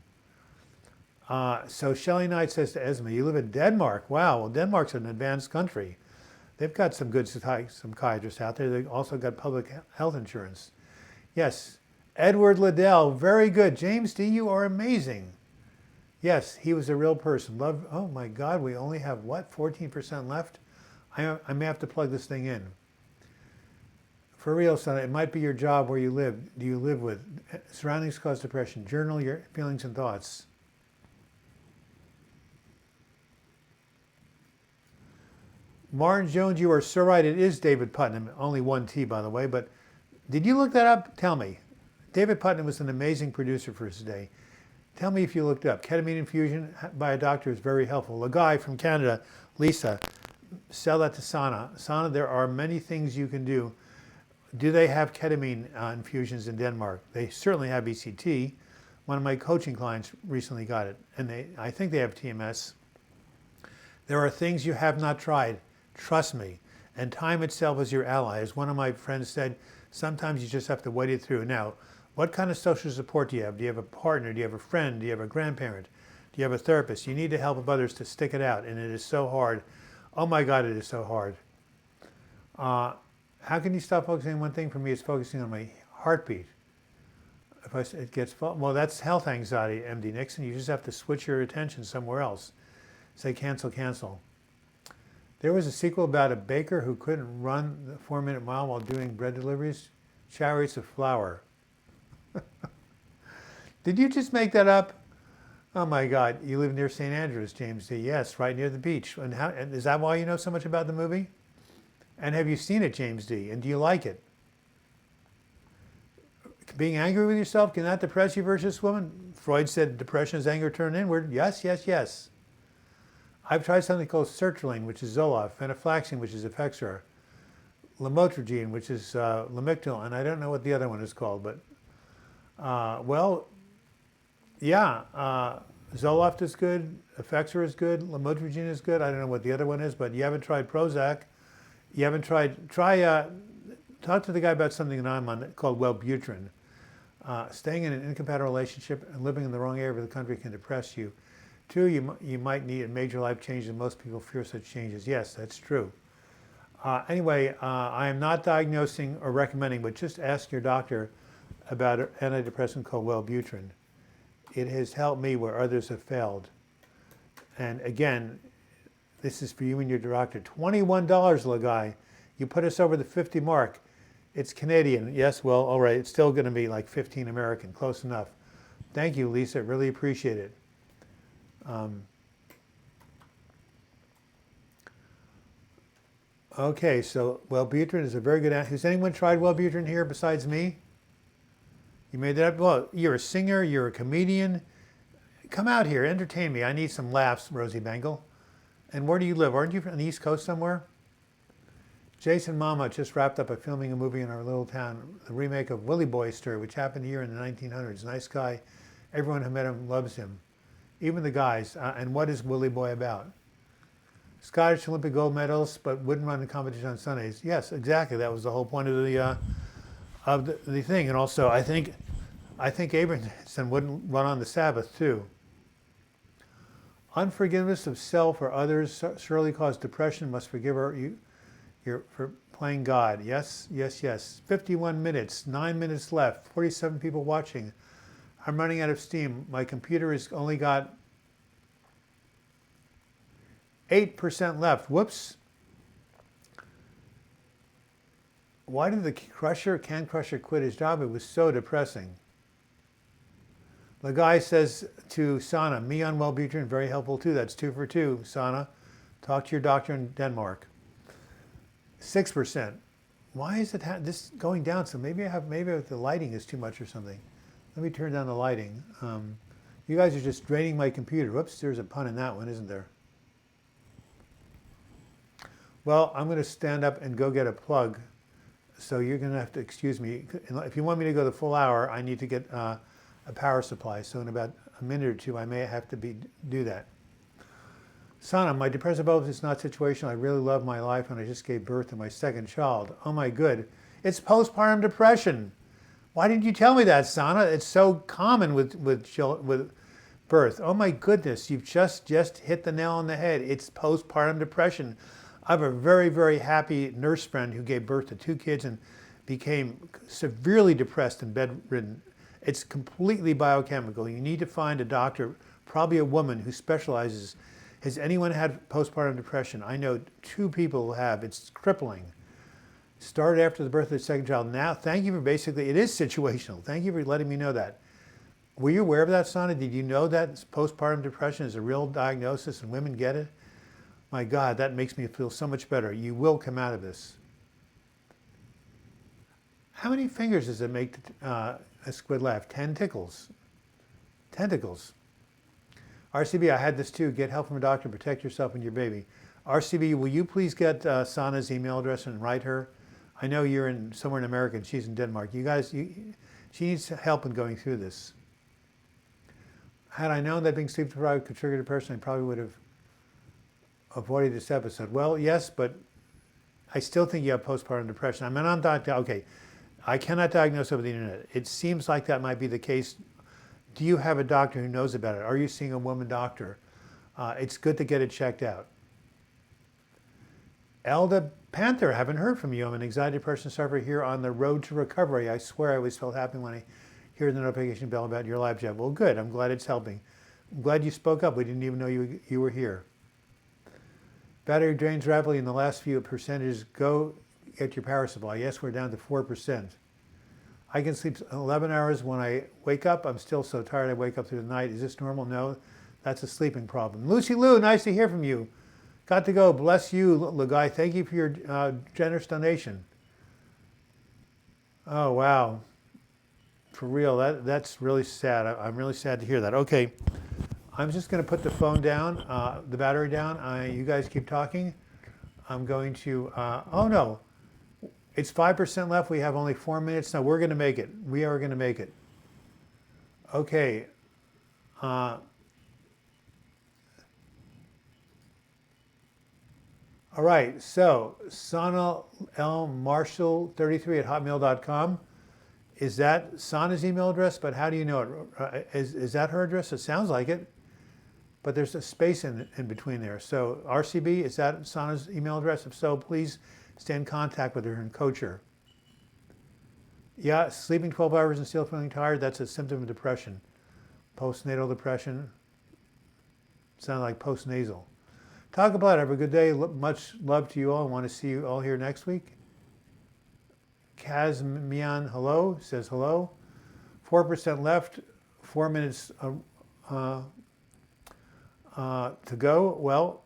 So Shelley Knight says to Esme, you live in Denmark. Wow, well, Denmark's an advanced country. They've got some good psychiatrists out there. They've also got public health insurance. Yes, Edward Liddell, very good. James D, you are amazing. Yes, he was a real person. Love. Oh my God, we only have, what, 14% left? I may have to plug this thing in. For real, son, it might be your job where you live. Do you live with? Surroundings cause depression. Journal your feelings and thoughts. Martin Jones, you are so right. It is David Putnam. Only 1 T, by the way. But did you look that up? Tell me. David Putnam was an amazing producer for his day. Tell me if you looked up. Ketamine infusion by a doctor is very helpful. A guy from Canada, Lisa, sell that to Sana. Sana, there are many things you can do. Do they have ketamine infusions in Denmark? They certainly have ECT. One of my coaching clients recently got it. And I think they have TMS. There are things you have not tried. Trust me. And time itself is your ally. As one of my friends said, sometimes you just have to wait it through. Now, what kind of social support do you have? Do you have a partner? Do you have a friend? Do you have a grandparent? Do you have a therapist? You need the help of others to stick it out. And it is so hard. Oh my God, it is so hard. How can you stop focusing on one thing? For me, it's focusing on my heartbeat. If it gets, well, that's health anxiety, MD Nixon. You just have to switch your attention somewhere else. Say cancel, cancel. There was a sequel about a baker who couldn't run the 4-minute mile while doing bread deliveries. Chariots of Flour. Did you just make that up? Oh my God, you live near St. Andrews, James D. Yes, right near the beach. And is that why you know so much about the movie? And have you seen it, James D? And do you like it? Being angry with yourself, can that depress you versus woman? Freud said depression is anger turned inward. Yes, yes, yes. I've tried something called sertraline, which is Zoloft, venlafaxine, which is Effexor. lamotrigine, which is Lamictal, and I don't know what the other one is called, but well, yeah, Zoloft is good, Effexor is good, lamotrigine is good. I don't know what the other one is, but you haven't tried Prozac. You haven't talk to the guy about something that I'm on called Wellbutrin. Staying in an incompatible relationship and living in the wrong area of the country can depress you. Two, you might need a major life change, and most people fear such changes. Yes, that's true. Anyway, I am not diagnosing or recommending, but just ask your doctor about an antidepressant called Wellbutrin. It has helped me where others have failed. And again, this is for you and your doctor. $21, little guy. You put us over the 50 mark. It's Canadian. Yes, well, all right. It's still going to be like 15 American. Close enough. Thank you, Lisa. Really appreciate it. Okay, so Wellbutrin is a very good answer. Has anyone tried Wellbutrin here besides me? You made that up? Well, you're a singer. You're a comedian. Come out here. Entertain me. I need some laughs, Rosie Bengal. And where do you live? Aren't you on the East Coast somewhere? Jason Mama just wrapped up filming a movie in our little town, the remake of Willie Boy story, which happened here in the 1900s. Nice guy. Everyone who met him loves him. Even the guys. And what is Willie Boy about? Scottish Olympic gold medals, but wouldn't run a competition on Sundays. Yes, exactly. That was the whole point of the thing. And also, I think Abrahamson wouldn't run on the Sabbath too. Unforgiveness of self or others surely cause depression. Must forgive you're for playing God. Yes, yes, yes. 51 minutes, 9 minutes left, 47 people watching. I'm running out of steam. My computer has only got 8% left. Whoops. Why did the Can Crusher quit his job? It was so depressing. The guy says to Sana, me on Wellbutrin, very helpful too. That's 2 for 2, Sana. Talk to your doctor in Denmark. 6%. Why is it this going down? So maybe the lighting is too much or something. Let me turn down the lighting. You guys are just draining my computer. Whoops, there's a pun in that one, isn't there? Well, I'm going to stand up and go get a plug. So you're going to have to excuse me. If you want me to go the full hour, I need to get a power supply. So in about a minute or two, I may have to do that. Sana, my depressive episode is not situational. I really love my life and I just gave birth to my second child. Oh my good. It's postpartum depression. Why didn't you tell me that, Sana? It's so common with birth. Oh my goodness, you've just hit the nail on the head. It's postpartum depression. I have a very, very happy nurse friend who gave birth to 2 kids and became severely depressed and bedridden. It's completely biochemical. You need to find a doctor, probably a woman who specializes. Has anyone had postpartum depression? I know 2 people who have. It's crippling. Started after the birth of the second child. Now, thank you for it is situational. Thank you for letting me know that. Were you aware of that, Sana? Did you know that postpartum depression is a real diagnosis and women get it? My God, that makes me feel so much better. You will come out of this. How many fingers does it make a squid laugh? 10 tickles. Tentacles. RCB, I had this too. Get help from a doctor. Protect yourself and your baby. RCB, will you please get Sana's email address and write her? I know you're somewhere in America and she's in Denmark. You guys, she needs help in going through this. Had I known that being sleep deprived could trigger depression, I probably would have avoided this episode. Well, yes, but I still think you have postpartum depression. I mean, I'm not, okay, I cannot diagnose over the internet. It seems like that might be the case. Do you have a doctor who knows about it? Are you seeing a woman doctor? It's good to get it checked out. Elda Panther, haven't heard from you. I'm an anxiety depression sufferer here on the road to recovery. I swear I always felt happy when I hear the notification bell about your live chat. Well, good. I'm glad it's helping. I'm glad you spoke up. We didn't even know you were here. Battery drains rapidly in the last few percentages. Go get your power supply. Yes, we're down to 4%. I can sleep 11 hours when I wake up. I'm still so tired I wake up through the night. Is this normal? No, that's a sleeping problem. Lucy Lou, nice to hear from you. Got to go. Bless you, Lagai. Thank you for your generous donation. Oh, wow. For real, that's really sad. I'm really sad to hear that. Okay, I'm just going to put the phone down, the battery down. You guys keep talking. I'm going to, oh no. It's 5% left. We have only 4 minutes. Now we're going to make it. We are going to make it. Okay. All right. So Sana L. Marshall 33 at hotmail.com. Is that Sana's email address? But how do you know it? Is that her address? It sounds like it. But there's a space in between there. So RCB, is that Sana's email address? If so, please stay in contact with her and coach her. Yeah, sleeping 12 hours and still feeling tired, that's a symptom of depression. Postnatal depression, sound like postnasal. Talk about it. Have a good day. Much love to you all. I want to see you all here next week. Kazmian, hello, says hello. 4% left, 4 minutes to go. Well,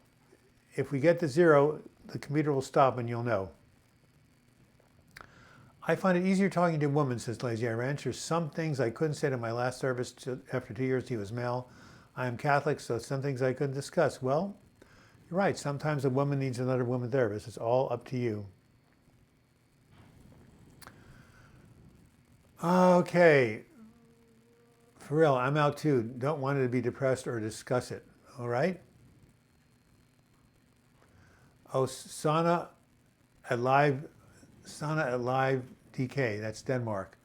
if we get to 0, the computer will stop and you'll know. I find it easier talking to a woman, says Lazy Eye Ranch. There's some things I couldn't say to my last service after 2 years he was male. I am Catholic, so some things I couldn't discuss. Well, you're right. Sometimes a woman needs another woman therapist. It's all up to you. Okay. For real, I'm out too. Don't want to be depressed or discuss it. All right? Oh, Sana at Live DK. That's Denmark.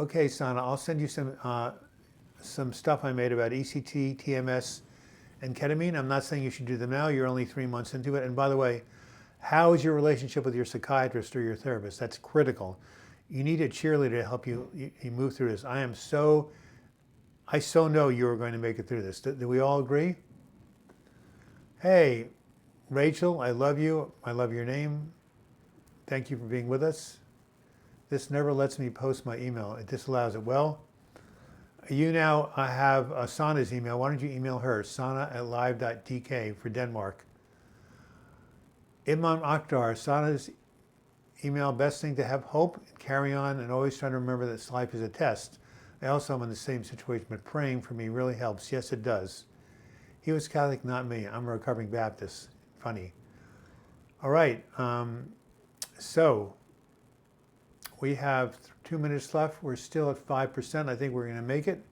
Okay, Sana, I'll send you some stuff I made about ECT, TMS, and ketamine. I'm not saying you should do them now. You're only 3 months into it. And by the way, how is your relationship with your psychiatrist or your therapist? That's critical. You need a cheerleader to help you move through this. I so know you are going to make it through this. Do we all agree? Hey, Rachel, I love you. I love your name. Thank you for being with us. This never lets me post my email. It disallows it. Well, you now have Sana's email. Why don't you email her? sana@live.dk for Denmark. Imam Akhtar, Sana's email, best thing to have hope, carry on, and always try to remember that this life is a test. I also am in the same situation, but praying for me really helps. Yes, it does. He was Catholic, not me. I'm a recovering Baptist. Funny. All right. So we have 2 minutes left. We're still at 5%. I think we're going to make it.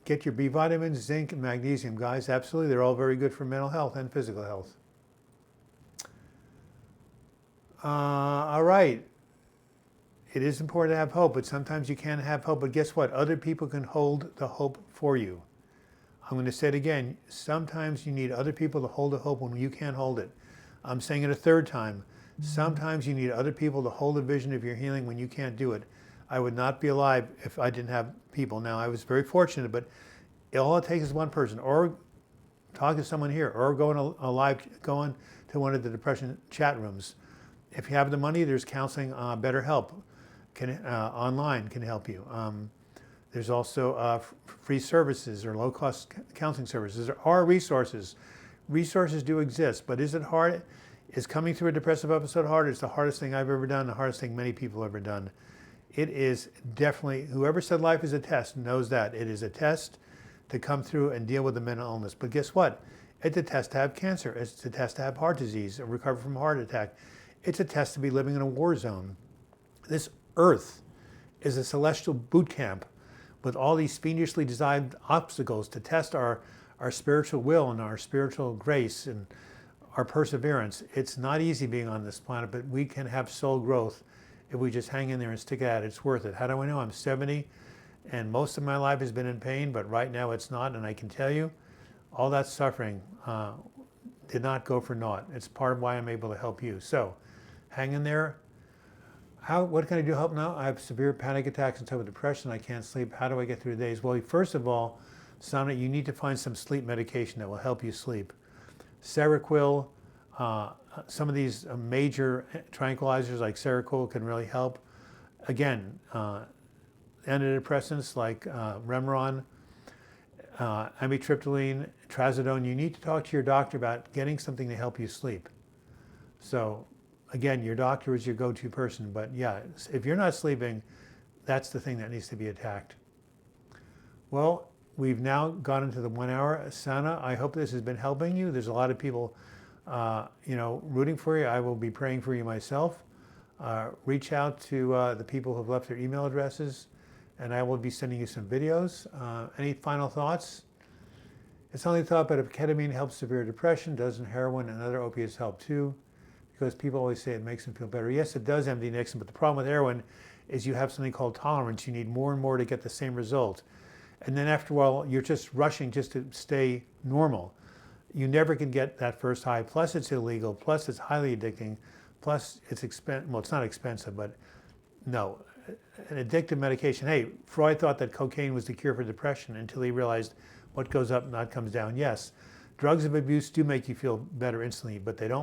Get your B vitamins, zinc, and magnesium, guys. Absolutely. They're all very good for mental health and physical health. All right. It is important to have hope, but sometimes you can't have hope. But guess what? Other people can hold the hope for you. I'm going to say it again. Sometimes you need other people to hold the hope when you can't hold it. I'm saying it a third time. Sometimes you need other people to hold the vision of your healing when you can't do it. I would not be alive if I didn't have people. Now, I was very fortunate, but all it takes is one person, or talk to someone here, or go on go on to one of the depression chat rooms. If you have the money, there's counseling, BetterHelp online can help you. There's also free services or low-cost counseling services. There are resources. Resources do exist, but is it hard? Is coming through a depressive episode hard? It's the hardest thing I've ever done, the hardest thing many people have ever done. It is definitely, whoever said life is a test knows that. It is a test to come through and deal with the mental illness. But guess what? It's a test to have cancer. It's a test to have heart disease or recover from a heart attack. It's a test to be living in a war zone. This earth is a celestial boot camp with all these fiendishly designed obstacles to test our spiritual will and our spiritual grace and our perseverance. It's not easy being on this planet, but we can have soul growth if we just hang in there and stick at it. It's worth it. How do I know? I'm 70 and most of my life has been in pain, but right now it's not. And I can tell you, all that suffering did not go for naught. It's part of why I'm able to help you. So hang in there. What can I do to help now? I have severe panic attacks and type of depression. I can't sleep. How do I get through the days? Well, first of all, Sana, you need to find some sleep medication that will help you sleep. Seroquel, some of these major tranquilizers like Seroquel can really help. Again, antidepressants like Remeron, amitriptyline, trazodone. You need to talk to your doctor about getting something to help you sleep. So again, your doctor is your go-to person, but yeah, if you're not sleeping, that's the thing that needs to be attacked. Well, we've now gone into the 1 hour. Sana, I hope this has been helping you. There's a lot of people rooting for you. I will be praying for you myself. Reach out to the people who have left their email addresses, and I will be sending you some videos. Any final thoughts? It's only thought, but if ketamine helps severe depression, doesn't heroin and other opiates help too? Because people always say it makes them feel better. Yes, it does, MD Nixon, but the problem with heroin is you have something called tolerance. You need more and more to get the same result. And then after a while, you're just rushing just to stay normal. You never can get that first high. Plus, it's illegal. Plus, it's highly addicting. Plus, it's expensive. Well, it's not expensive, but no. An addictive medication. Hey, Freud thought that cocaine was the cure for depression until he realized what goes up, not comes down. Yes, drugs of abuse do make you feel better instantly, but they don't